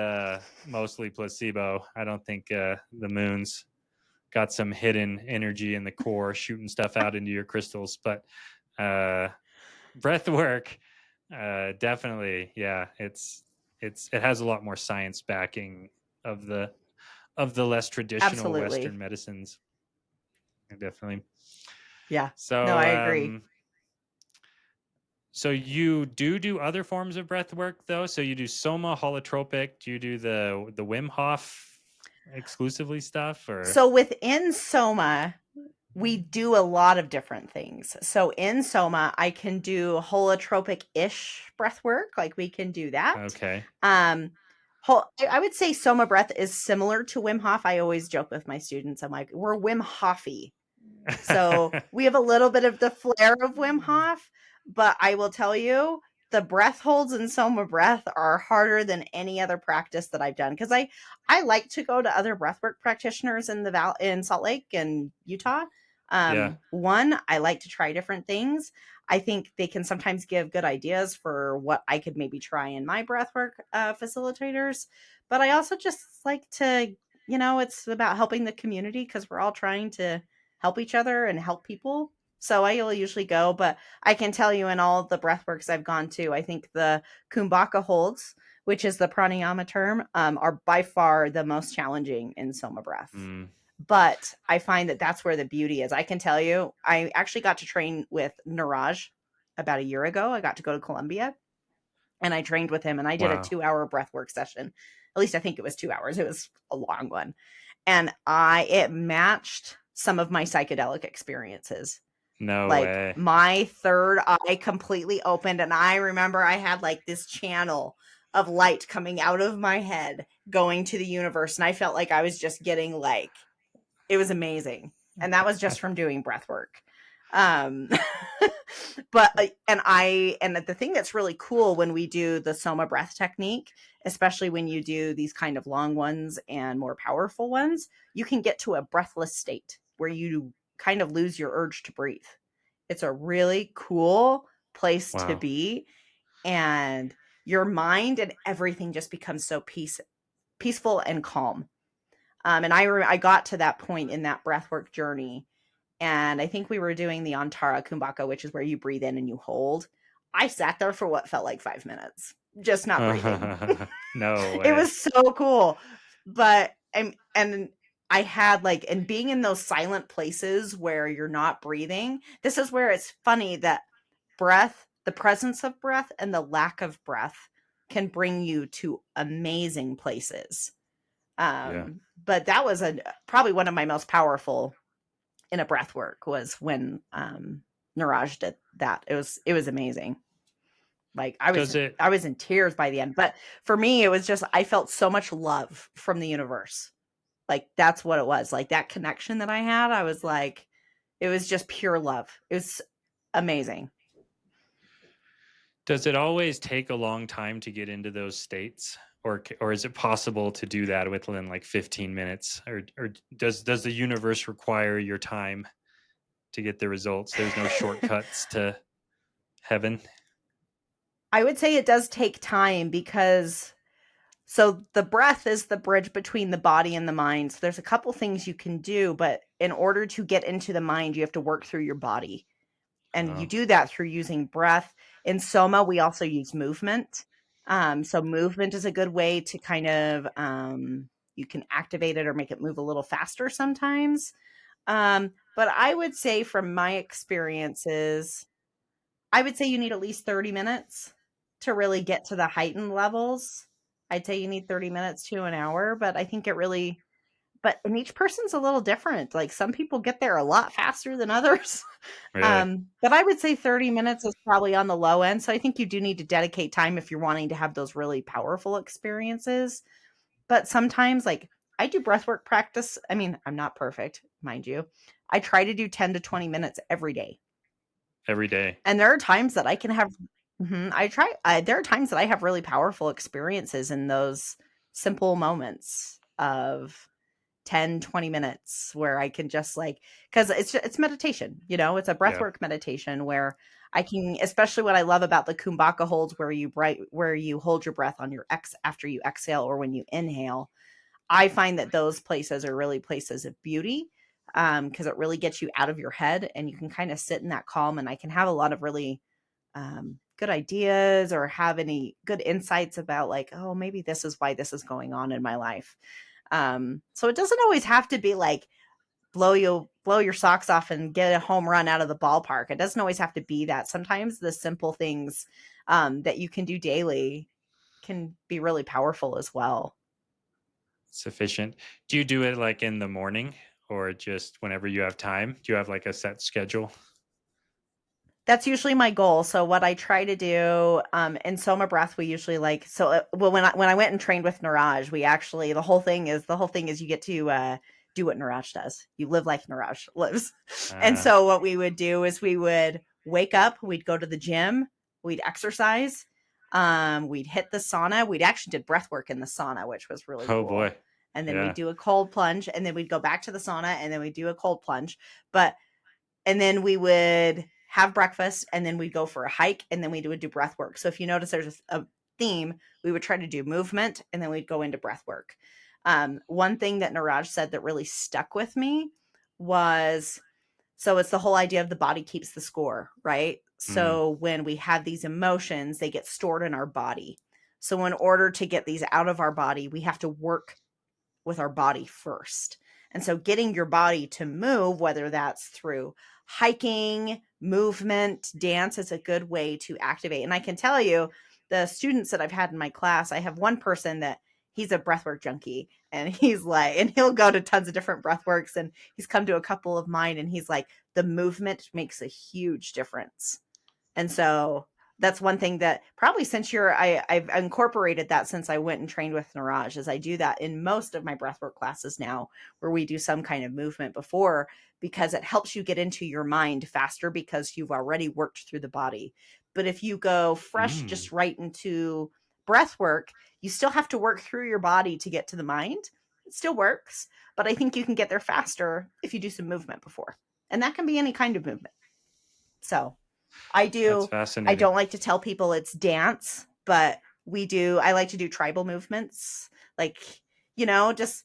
mostly placebo. I don't think the moon's got some hidden energy in the core shooting stuff out into your crystals, but uh breath work, definitely, yeah, it has a lot more science backing of the less traditional Absolutely. Western medicines, definitely. Yeah. No, So I agree. so you do other forms of breath work, though? So you do Soma, holotropic? Do you do the Wim Hof exclusively stuff, or So within Soma, we do a lot of different things. So in Soma, I can do holotropic-ish breath work, like we can do that. okay? Um, I would say Soma breath is similar to Wim Hof. I always joke with my students, I'm like, we're Wim Hofy. So we have a little bit of the flair of Wim Hof, but I will tell you, the breath holds in Soma breath are harder than any other practice that I've done because I like to go to other breathwork practitioners in in Salt Lake and Utah. Yeah. One, I like to try different things. I think they can sometimes give good ideas for what I could maybe try in my breathwork facilitators. But I also just like to, it's about helping the community because we're all trying to help each other and help people. So I will usually go, but I can tell you in all the breathworks I've gone to, I think the Kumbhaka holds, which is the pranayama term, are by far the most challenging in Soma breath. Mm. But I find that that's where the beauty is. I can tell you, I actually got to train with Niraj about a year ago. I got to go to Colombia and I trained with him and I did a Wow. 2 hour breathwork session. At least I think it was 2 hours. It was a long one. And it matched some of my psychedelic experiences. No Like way. my third eye completely opened and I remember I had like this channel of light coming out of my head going to the universe and I felt like I was just getting like it was amazing. And that was just from doing breath work. Um but and the thing that's really cool when we do the Soma breath technique, especially when you do these kind of long ones and more powerful ones, you can get to a breathless state where you kind of lose your urge to breathe. It's a really cool place to Wow. be and your mind and everything just becomes so peaceful and calm. And I got to that point in that breathwork journey and I think we were doing the Antara Kumbhaka, which is where you breathe in and you hold. I sat there for what felt like 5 minutes, just not breathing. No It way. was so cool. But and I had like and being in those silent places where you're not breathing, this is where it's funny that breath, the presence of breath and the lack of breath can bring you to amazing places. Yeah. But that was probably one of my most powerful in a breath work was when Niraj did that. It was amazing. Like Does it I was in tears by the end. But for me, it was just I felt so much love from the universe. Like that's what it was. Like that connection that I had, I was like, it was just pure love. It was amazing. does it always take a long time to get into those states? Or is it possible to do that within like 15 minutes? Or does the universe require your time to get the results? There's no shortcuts to heaven. I would say it does take time because so the breath is the bridge between the body and the mind. So there's a couple things you can do, but in order to get into the mind, you have to work through your body. And you Oh, do that through using breath. In Soma, we also use movement. So movement is a good way to kind of you can activate it or make it move a little faster sometimes. But I would say from my experiences, I would say you need at least 30 minutes to really get to the heightened levels. I'd say you need 30 minutes to an hour, but I think it really and each person's a little different. Like some people get there a lot faster than others. really? But I would say 30 minutes is probably on the low end. So I think you do need to dedicate time if you're wanting to have those really powerful experiences. But sometimes, like I do breathwork practice. I mean, I'm not perfect, mind you. I try to do 10 to 20 minutes every day. Every day. And there are times that I can have, there are times that I have really powerful experiences in those simple moments of 10, 20 minutes where I can just like, because it's meditation, it's a Yeah. breathwork meditation where I can, especially what I love about the Kumbhaka holds where you hold your breath on your after you exhale or when you inhale. I find that those places are really places of beauty because it really gets you out of your head and you can kind of sit in that calm. And I can have a lot of really good ideas or have any good insights about like, oh, maybe this is why this is going on in my life. So it doesn't always have to be like blow your socks off and get a home run out of the ballpark. It doesn't always have to be that. Sometimes the simple things that you can do daily can be really powerful as well. Sufficient. Do you do it like in the morning or just whenever you have time? Do you have like a set schedule? That's usually my goal. So what I try to do in Soma breath, we usually well when I went and trained with Niraj, we actually the whole thing is you get to do what Niraj does. You live like Niraj lives. And Uh, so what we would do is we would wake up, we'd go to the gym, we'd exercise, we'd hit the sauna. We'd actually did breath work in the sauna, which was really oh cool. boy. And then we'd Yeah. do a cold plunge, and then we'd go back to the sauna, and then we'd do a cold plunge. But and then we would have breakfast and then we'd go for a hike and then we would do breath work. So if you notice there's a theme, we would try to do movement and then we'd go into breath work. One thing that Niraj said that really stuck with me was so it's the whole idea of the body keeps the score, right? Mm. So when we have these emotions, they get stored in our body. So in order to get these out of our body, we have to work with our body first. And so getting your body to move, whether that's through hiking, movement, dance, is a good way to activate. And I can tell you, the students that I've had in my class, I have one person that he's a breathwork junkie and he's like, and he'll go to tons of different breathworks and he's come to a couple of mine and he's like, the movement makes a huge difference. And so that's one thing that probably I've incorporated that since I went and trained with Niraj is I do that in most of my breathwork classes now where we do some kind of movement before because it helps you get into your mind faster because you've already worked through the body. But if you go fresh Mm. just right into breath work, you still have to work through your body to get to the mind. It still works, but I think you can get there faster if you do some movement before. And that can be any kind of movement. So That's I fascinating. don't like to tell people it's dance, but I like to do tribal movements. Like, just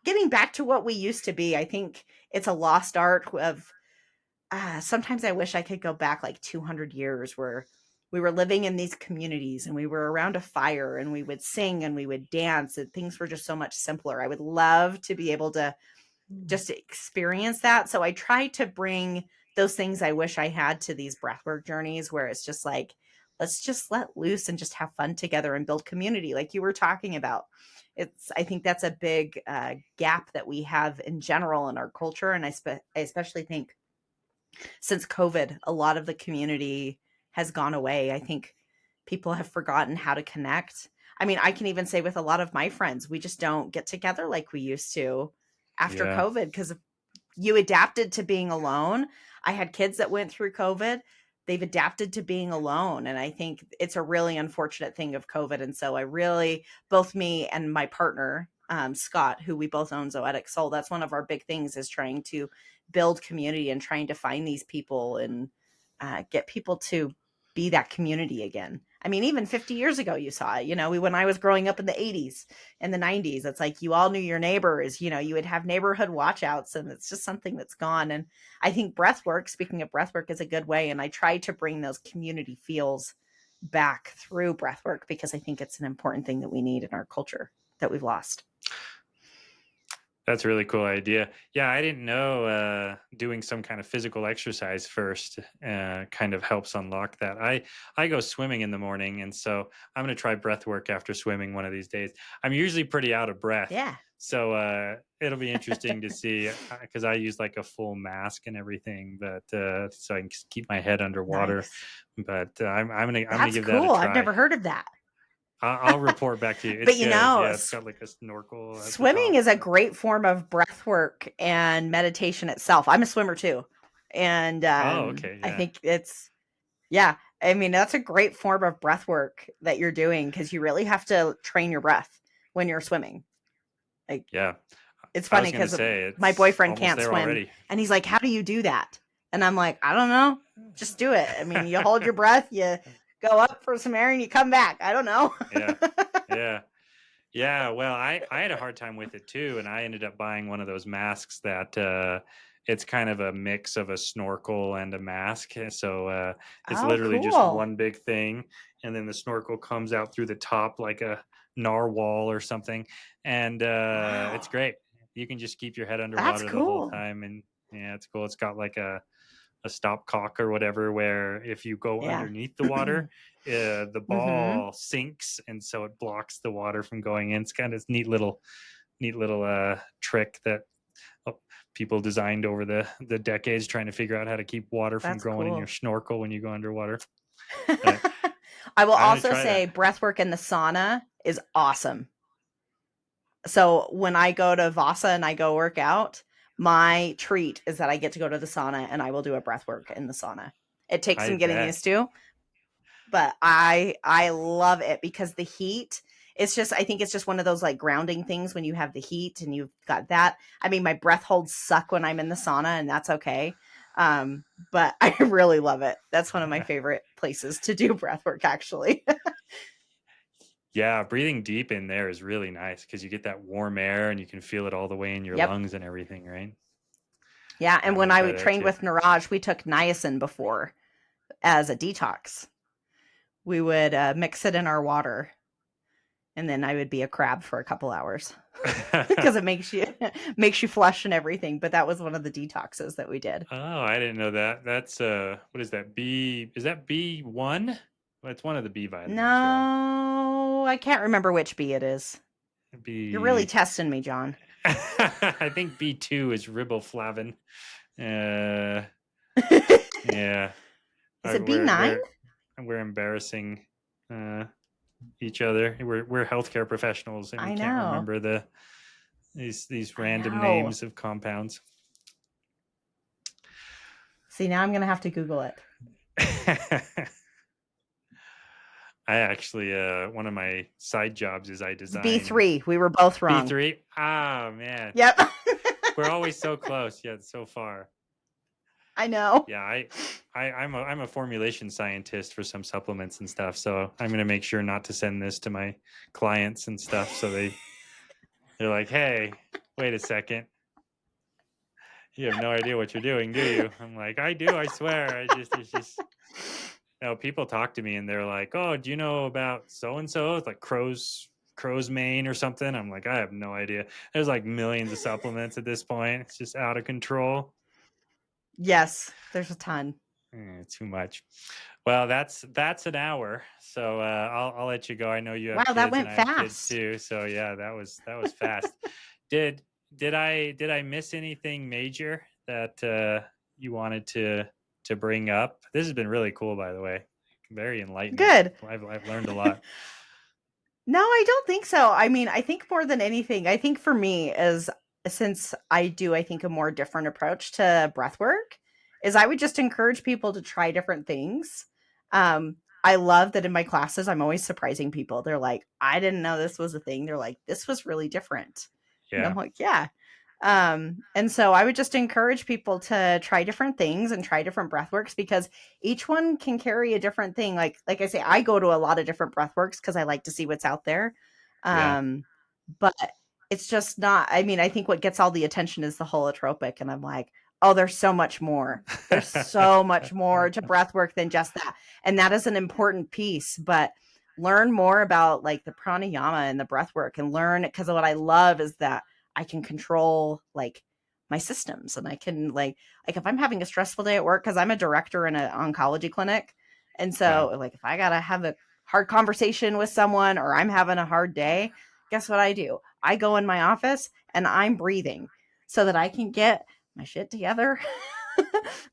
getting back to what we used to be. I think it's a lost art of sometimes I wish I could go back like 200 years where we were living in these communities and we were around a fire and we would sing and we would dance and things were just so much simpler. I would love to be able to just to experience that. So I try to bring those things I wish I had to these breathwork journeys where it's just like, let's just let loose and just have fun together and build community, like you were talking about. I think that's a big gap that we have in general in our culture. And I especially think since COVID, a lot of the community has gone away. I think people have forgotten how to connect. I mean, I can even say with a lot of my friends, we just don't get together like we used to after Yeah. COVID because you adapted to being alone. I had kids that went through COVID. They've adapted to being alone. And I think it's a really unfortunate thing of COVID. And so both me and my partner, Scott, who we both own Zoetic Soul, that's one of our big things is trying to build community and trying to find these people and get people to be that community again. I mean, even 50 years ago, you saw it. When I was growing up in the 80s and the 90s, it's like you all knew your neighbors. You would have neighborhood watchouts, and it's just something that's gone. And I think breathwork, speaking of breathwork, is a good way. And I try to bring those community feels back through breathwork because I think it's an important thing that we need in our culture that we've lost. That's a really cool idea. Yeah, I didn't know doing some kind of physical exercise first kind of helps unlock that. I go swimming in the morning, and so I'm going to try breath work after swimming one of these days. I'm usually pretty out of breath. Yeah. So it'll be interesting to see because I use like a full mask and everything, but so I can keep my head underwater. Nice. But I'm gonna That's give that a cool. I've try. never heard of that. I'll report back to you. It's But good. Yeah, it's got like a snorkel at the swimming top. is a great form of breath work and meditation itself. I'm a swimmer too. And Okay. I Yeah. think yeah, I mean, that's a great form of breath work that you're doing because you really have to train your breath when you're swimming. Like, Yeah. it's I was funny going to because say my it's boyfriend almost can't there swim. already. And he's like, how do you do that? And I'm like, I don't know. Just do it. I mean, you hold your breath, you go up for some air, and you come back. I don't know. Yeah. Yeah. Yeah. Well, I had a hard time with it too. And I ended up buying one of those masks that it's kind of a mix of a snorkel and a mask. So it's Oh, literally just cool. one big thing. And then the snorkel comes out through the top like a narwhal or something. And it's Wow. great. You can just keep your head That's underwater the whole cool. time. And yeah, it's cool. It's got like a stopcock or whatever, where if you go Yeah. underneath the water, the Mm-hmm. ball sinks, and so it blocks the water from going in. It's kind of neat little trick that people designed over the decades, trying to figure out how to keep water from That's going in your cool. snorkel when you go underwater. But I will I'm gonna also try say that. breathwork in the sauna is awesome. So when I go to Vasa and I go work out, my treat is that I get to go to the sauna and I will do a breathwork in the sauna. It takes I some getting bet. used to, but I love it because the heat, I think it's just one of those like grounding things when you have the heat and you've got that. I mean, my breath holds suck when I'm in the sauna, and that's okay. But I really love it. That's one of my favorite places to do breath work, actually. Yeah, breathing deep in there is really nice because you get that warm air and you can feel it all the way in your Yep. lungs and everything, right? Yeah, Yeah, and I'm when gonna I try that trained too. with Niraj, we took niacin before as a detox. We would mix it in our water, and then I would be a crab for a couple hours because it makes you flush and everything. But that was one of the detoxes that we did. Oh, I didn't know that. That's what is that? Is that B1? Well, it's one of the B vitamins, right? No, I can't remember which bee it is. You're really B testing me, John. I think B2 is riboflavin. Uh yeah. Is it We're B9? we're embarrassing uh each other. We're healthcare professionals and we I can't know. remember these I random know. names of compounds. See, now I'm gonna have to Google it. I actually one of my side jobs is I It's design B3. We were both wrong. B3. Ah, man. Yep. We're always so close yet so far. I know. Yeah, I'm a formulation scientist for some supplements and stuff, so I'm gonna make sure not to send this to my clients and stuff. So they're like, hey, wait a second, you have no idea what you're doing, do you? I'm like, I do, I swear. It's just people talk to me and they're like, oh, do you know about so and so? It's like crow's mane or something. I'm like, I have no idea. There's like millions of supplements at this point. It's just out of control. Yes, there's a ton. Too much. Well, that's an hour. So I'll let you go. I know you have Wow, that kids and went I have kids fast. too. So yeah, that was fast. did did I miss anything major that you wanted to bring up? This has been really cool, by the way. Very enlightening. Good. I've learned a lot. No, I don't think so. I mean, I think more than anything, I think for me is since I do, I think a more different approach to breath work is I would just encourage people to try different things. I love that in my classes, I'm always surprising people. They're like, I didn't know this was a thing. They're like, this was really different. And I'm Yeah. like, yeah. And so I would just encourage people to try different things and try different breath works, because each one can carry a different thing. Like I say, I go to a lot of different breath works because I like to see what's out there. Yeah. But it's just not, I mean, I think what gets all the attention is the holotropic. And I'm like, oh, there's so much more. There's so much more to breath work than just that. And that is an important piece. But learn more about like the pranayama and the breath work, and learn, because what I love is that I can control like my systems, and I can like if I'm having a stressful day at work, because I'm a director in an oncology clinic. And Wow. so like if I gotta have a hard conversation with someone, or I'm having a hard day, guess what I do? I go in my office and I'm breathing so that I can get my shit together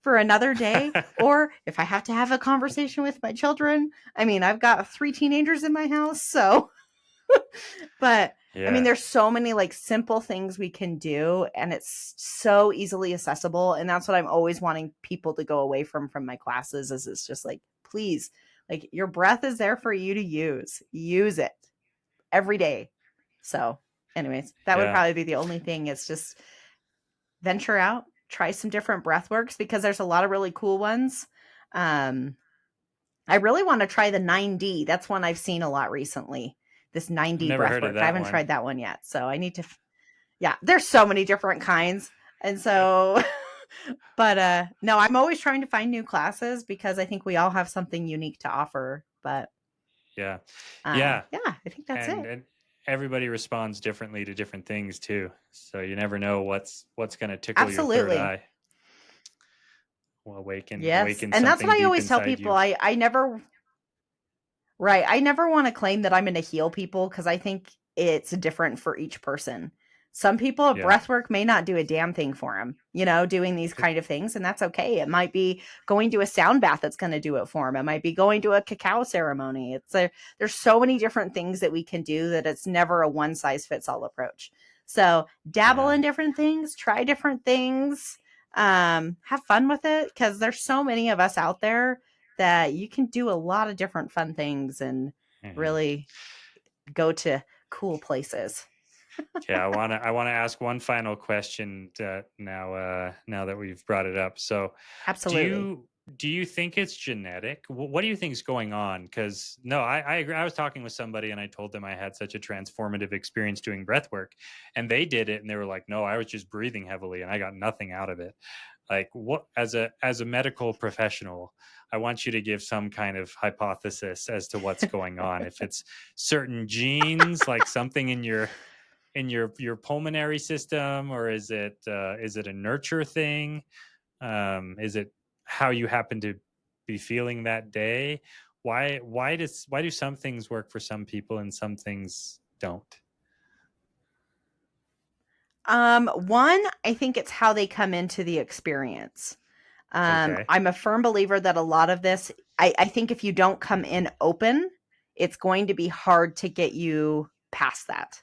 for another day. Or if I have to have a conversation with my children, I mean, I've got 3 teenagers in my house, so but I mean, Yeah. there's so many like simple things we can do, and it's so easily accessible. And that's what I'm always wanting people to go away from my classes, is it's just like, please, like your breath is there for you to use it every day. So anyways, that would Yeah. probably be the only thing. It's just venture out, try some different breath works, because there's a lot of really cool ones. Um, I really want to try the 9D. That's one I've seen a lot recently. This I've 9D never breath heard of work. I that haven't one. tried that one yet. So I need to, yeah, there's so many different kinds. And so, but no, I'm always trying to find new classes, because I think we all have something unique to offer. But Yeah. Yeah. yeah, I think that's And it. and everybody responds differently to different things too. So you never know what's going to tickle your third Absolutely. eye. Will Yes. awaken And that's what something I deep always tell inside people. you. I never, right. I never want to claim that I'm going to heal people, because I think it's different for each person. Some people, Yeah. breath work may not do a damn thing for them, doing these kind of things. And that's okay. It might be going to a sound bath that's going to do it for them. It might be going to a cacao ceremony. There's so many different things that we can do, that it's never a one size fits all approach. So dabble Yeah. in different things, try different things, have fun with it, because there's so many of us out there that you can do a lot of different fun things and Hmm. really go to cool places. Okay, I want to ask one final question now that we've brought it up. So, do Absolutely. you do you think it's genetic? What do you think's going on? Because no, I agree. I was talking with somebody and I told them I had such a transformative experience doing breath work, and they did it and they were like, "No, I was just breathing heavily and I got nothing out of it." Like, what, as a medical professional, I want you to give some kind of hypothesis as to what's going on. If it's certain genes, like something in your pulmonary system, or is it a nurture thing? Is it how you happen to be feeling that day? Why do some things work for some people and some things don't? One, I think it's how they come into the experience. Okay. I'm a firm believer that a lot of this, I think if you don't come in open, it's going to be hard to get you past that.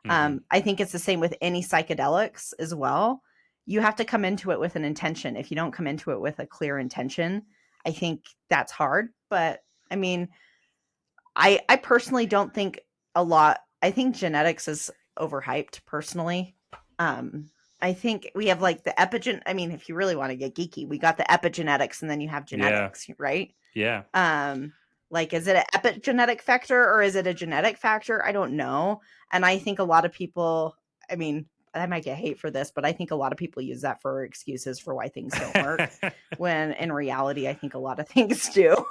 Hmm. I think it's the same with any psychedelics as well. You have to come into it with an intention. If you don't come into it with a clear intention, I think that's hard. But I mean, I personally don't think a lot. I think genetics is overhyped personally. Um, I think we have like the epigen. I mean, if you really want to get geeky, we got the epigenetics, and then you have Yeah. genetics, right? Yeah. Um, like, is it an epigenetic factor or is it a genetic factor? I don't know. And I think a lot of people, I mean, I might get hate for this, but I think a lot of people use that for excuses for why things don't work. When in reality, I think a lot of things do.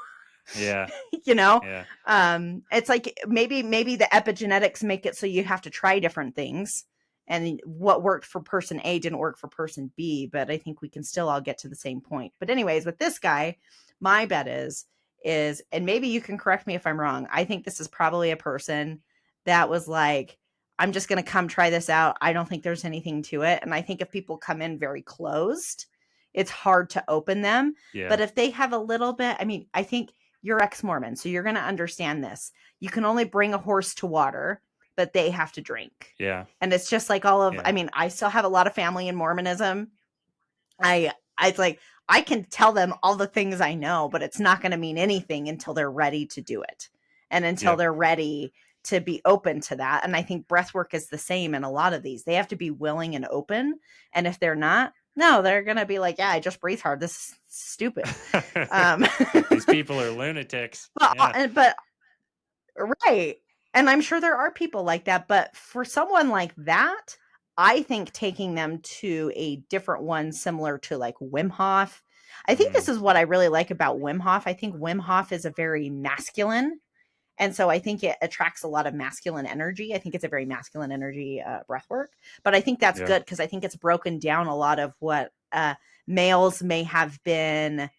Yeah. you know, Yeah. it's like maybe the epigenetics make it so you have to try different things. And what worked for person A didn't work for person B, but I think we can still all get to the same point. But anyways, with this guy, my bet is, and maybe you can correct me if I'm wrong, I think this is probably a person that was like, I'm just going to come try this out. I don't think there's anything to it. And I think if people come in very closed, it's hard to open them. Yeah. But if they have a little bit, I mean, I think you're ex-Mormon, so you're going to understand this. You can only bring a horse to water, but they have to drink. Yeah. And it's just like all of, Yeah. I mean, I still have a lot of family in Mormonism. It's like I can tell them all the things I know, but it's not going to mean anything until they're ready to do it. And until Yep. they're ready to be open to that. And I think breath work is the same in a lot of these. They have to be willing and open. And if they're not, no, they're going to be like, yeah, I just breathe hard. This is stupid. These people are lunatics. but, Yeah. but right. And I'm sure there are people like that. But for someone like that, I think taking them to a different one similar to like Wim Hof. I think this is what I really like about Wim Hof. I think Wim Hof is a very masculine. And so I think it attracts a lot of masculine energy. I think it's a very masculine energy breath work. But I think that's good because I think it's broken down a lot of what males may have been.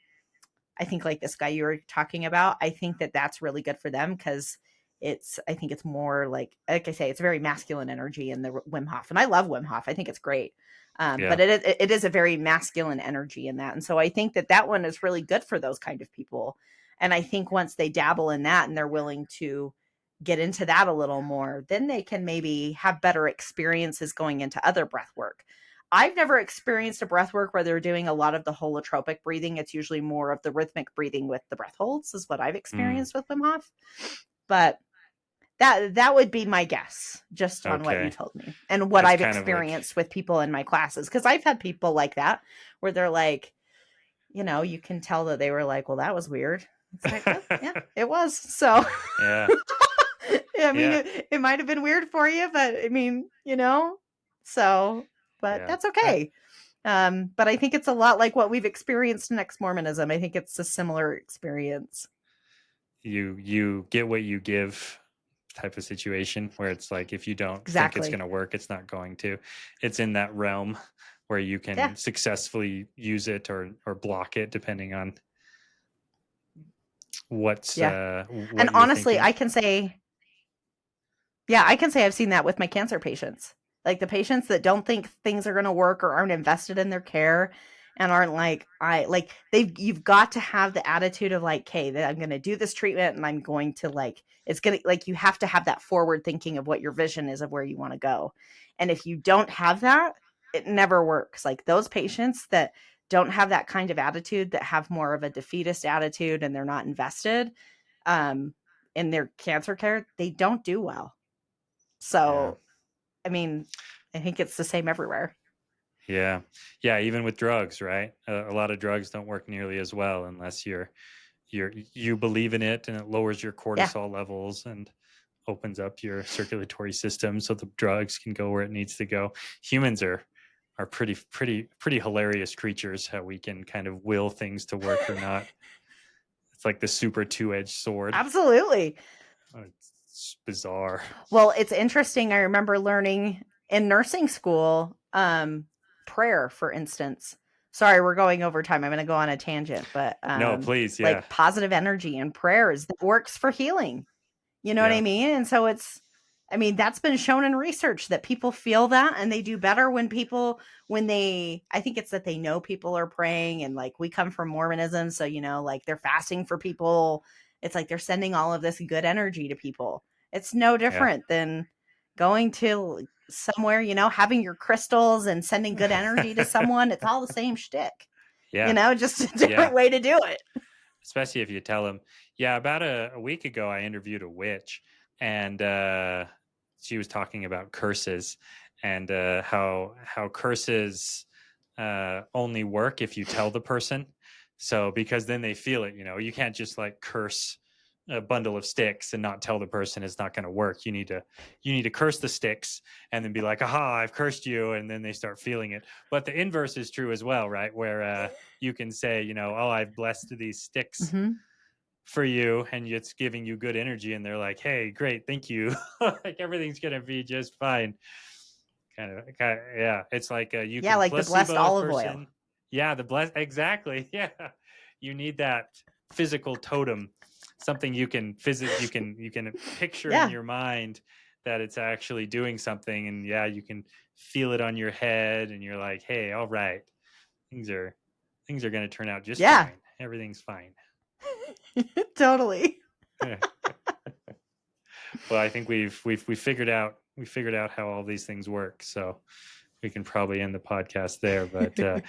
I think like this guy you were talking about, I think that that's really good for them because I think it's more like I say, it's very masculine energy in the Wim Hof. And I love Wim Hof. I think it's great. But it is a very masculine energy in that. And so I think that one is really good for those kind of people. And I think once they dabble in that and they're willing to get into that a little more, then they can maybe have better experiences going into other breath work. I've never experienced a breath work where they're doing a lot of the holotropic breathing. It's usually more of the rhythmic breathing with the breath holds is what I've experienced with Wim Hof. But that would be my guess just on what you told me and what I've experienced with people in my classes. Because I've had people like that where they're like, you can tell that they were like, well, that was weird. It's like, oh, yeah, it was. So yeah. I mean, it might have been weird for you, but I mean, so, but that's okay. But I think it's a lot like what we've experienced in ex-Mormonism. I think it's a similar experience. You get what you give type of situation where it's like, if you don't think it's going to work, it's not going to. It's in that realm where you can successfully use it or block it depending on what's what and honestly thinking. I can say I've seen that with my cancer patients, like the patients that don't think things are going to work or aren't invested in their care and aren't like you've got to have the attitude of like, okay, that I'm going to do this treatment and I'm going to it's going to you have to have that forward thinking of what your vision is of where you want to go. And if you don't have that, it never works. Like those patients that don't have that kind of attitude, that have more of a defeatist attitude and they're not invested in their cancer care, they don't do well. So, I mean, I think it's the same everywhere. Yeah. Even with drugs, right? A lot of drugs don't work nearly as well unless you believe in it and it lowers your cortisol levels and opens up your circulatory system so the drugs can go where it needs to go. Humans are pretty hilarious creatures, how we can kind of will things to work or not. It's like the super two-edged sword. Absolutely. It's bizarre. Well, it's interesting. I remember learning in nursing school, prayer, for instance. Sorry, we're going over time. I'm going to go on a tangent, but no, please, like positive energy and prayers that works for healing. You know what I mean? And so that's been shown in research that people feel that and they do better when I think it's that they know people are praying, and like we come from Mormonism. So, like they're fasting for people. It's like they're sending all of this good energy to people. It's no different than going to somewhere, having your crystals and sending good energy to someone. It's all the same shtick, just a different way to do it. Especially if you tell them, about a week ago, I interviewed a witch and she was talking about curses and how curses only work if you tell the person. So because then they feel it, you can't just like curse a bundle of sticks and not tell the person it's not going to work. You need to curse the sticks and then be like, aha, I've cursed you. And then they start feeling it. But the inverse is true as well, right? Where you can say, oh, I've blessed these sticks for you and it's giving you good energy. And they're like, hey, great. Thank you. Like everything's going to be just fine. Kind of, yeah. It's like you can like the blessed olive oil. Yeah, exactly. Yeah. You need that physical totem, something you can picture in your mind that it's actually doing something, and you can feel it on your head, and you're like, hey, all right, things are going to turn out just fine. Everything's fine. Totally. Well, I think we figured out how all these things work, so we can probably end the podcast there. But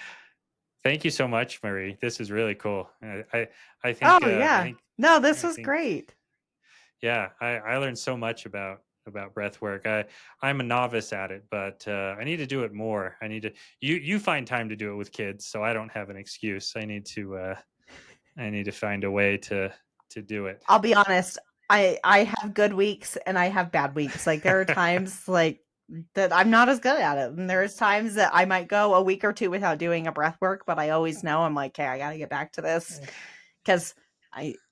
thank you so much, Marie. This is really cool. I think. I think, no, this was great. Yeah, I learned so much about breath work. I'm a novice at it, but I need to do it more. I need to you find time to do it with kids, so I don't have an excuse. I need to find a way to do it. I'll be honest. I have good weeks and I have bad weeks. Like there are times like that I'm not as good at it, and there's times that I might go a week or two without doing a breath work, but I always know I'm like, okay, I got to get back to this because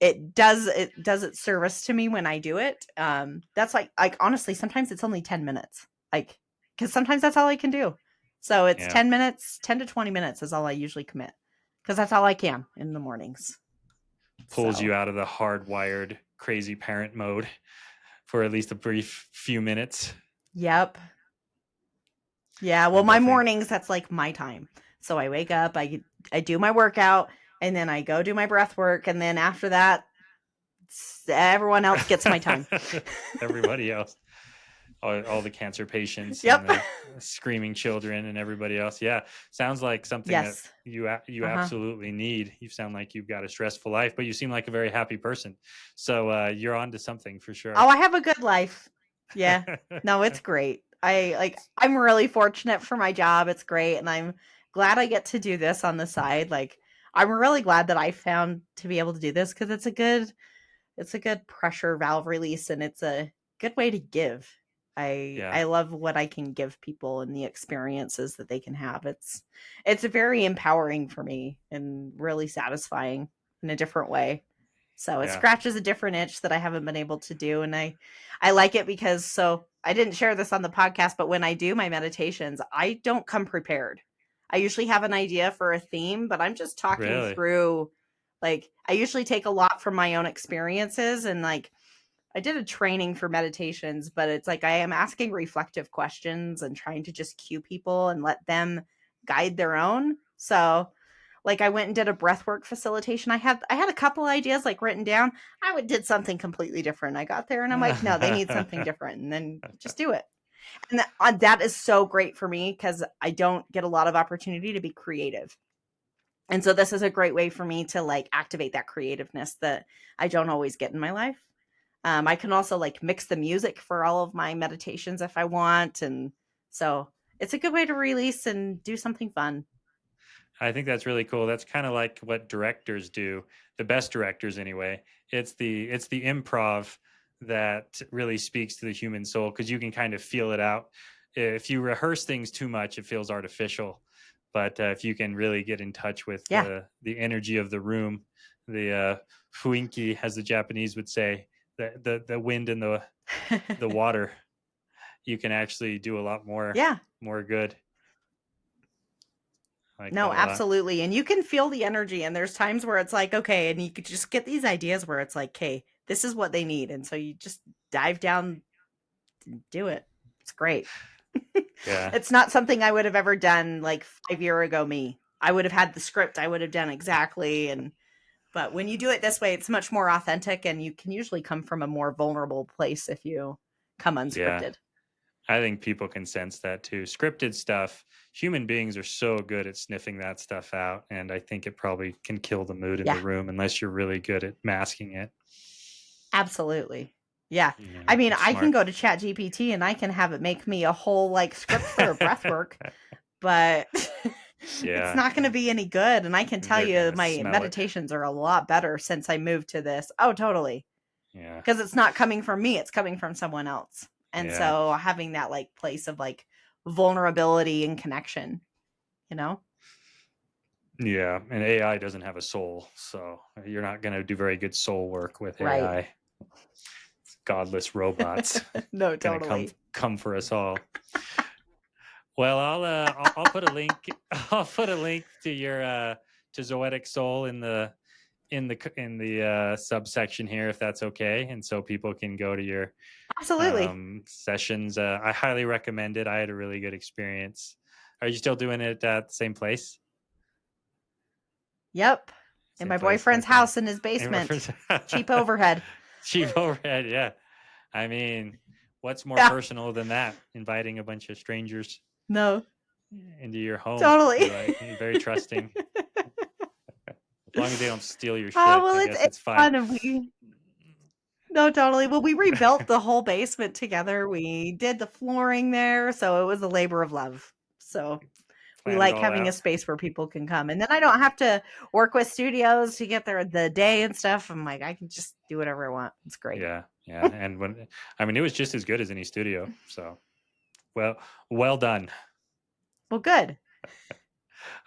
it does its service to me when I do it. That's like honestly, sometimes it's only 10 minutes, like because sometimes that's all I can do. So it's Yeah, 10 minutes, 10 to 20 minutes is all I usually commit because that's all I can in the mornings. pulls you So out of the hardwired crazy parent mode for at least a brief few minutes. yep. Yeah, I well, my definitely. mornings, that's like my time. So I wake up, I do my workout, and then I go do my breath work, and then after that, everyone else gets my time. Everybody else, all the cancer patients and Yep. the screaming children and everybody else. Yeah, sounds like something that Yes. you Uh-huh. absolutely need. You sound like you've got a stressful life, but you seem like a very happy person. So you're on to something for sure. Oh, I have a good life. Yeah. No, it's great. I'm really fortunate for my job. It's great, and I'm glad I get to do this on the side. Like I'm really glad that I found to be able to do this because it's a good pressure valve release and it's a good way to give. Yeah, I love what I can give people and the experiences that they can have. It's very empowering for me and really satisfying in a different way. So it yeah, scratches a different itch that I haven't been able to do, and I like it because so I didn't share this on the podcast, but when I do my meditations, I don't come prepared. I usually have an idea for a theme, but I'm just talking really. through, like I usually take a lot from my own experiences, and like I did a training for meditations, but it's like I am asking reflective questions and trying to just cue people and let them guide their own. So like I went and did a breathwork facilitation. I had a couple ideas like written down. Did something completely different. I got there and I'm like, no, they need something different, and then just do it. And that is so great for me because I don't get a lot of opportunity to be creative. And so this is a great way for me to like activate that creativeness that I don't always get in my life. I can also like mix the music for all of my meditations if I want. And so it's a good way to release and do something fun. I think that's really cool. That's kind of like what directors do, the best directors anyway. It's the improv that really speaks to the human soul because you can kind of feel it out. If you rehearse things too much, it feels artificial. But if you can really get in touch with Yeah. the energy of the room, the fuinki, as the Japanese would say, the wind and the water, you can actually do a lot Yeah. more good. I like that No, a lot. absolutely. And you can feel the energy. And there's times where it's like, okay, and you could just get these ideas where it's like, hey, this is what they need. And so you just dive down and do it. It's great. Yeah. It's not something I would have ever done like 5 year ago me. I would have had the script I would have done exactly. And but when you do it this way, it's much more authentic and you can usually come from a more vulnerable place if you come Yeah. unscripted. I think people can sense that too. Scripted stuff, human beings are so good at sniffing that stuff out. And I think it probably can kill the mood in the Yeah, room unless you're really good at masking it. absolutely. Yeah. Yeah, I mean, it's I can smart. go to Chat GPT and I can have it make me a whole like script for a breath work, but it's Yeah, not going to be any good. And I can tell they're you gonna my smell it. meditations are a lot better since I moved to this. Oh, totally. Yeah, Because it's not coming from me, it's coming from someone else. And yeah, so having that like place of like vulnerability and connection, you know? yeah. And AI doesn't have a soul, so you're not gonna do very good soul work with Right. AI. It's godless robots No, gonna come totally. come for us all. Well, I'll put a link. I'll put a link to your to Zoetic Soul in the subsection here, if that's okay, and so people can go to your Absolutely. sessions. I highly recommend it. I had a really good experience. Are you still doing it at the same place? Yep. In Same my place. boyfriend's Okay. house in his And we're basement. Cheap overhead. cheap overhead. Yeah. I mean, what's more Yeah. personal than that? Inviting a bunch of strangers No, into your home. totally. You're like very trusting. As long as they don't steal your Oh, shit, well, I it's guess it's it's fine. fun and we No, totally. Well, we rebuilt the whole basement together. We did the flooring there, so it was a labor of love. So we Planned it like all having a out. space where people can come. And then I don't have to work with studios to get there the day and stuff. I'm like, I can just do whatever I want. It's great. Yeah, yeah. And when I mean, it was just as good as any studio. So well done. Well, good.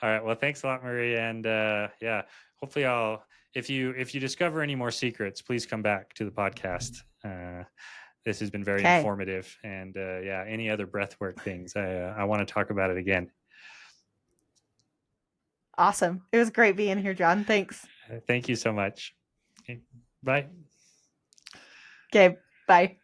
All right. Well, thanks a lot, Marie. And yeah, hopefully I'll if you discover any more secrets, please come back to the podcast. This has been very Okay. informative, and yeah, any other breathwork things, I want to talk about it again. Awesome. It was great being here, John. Thanks. Thank you so much. Okay, bye. Okay. Bye.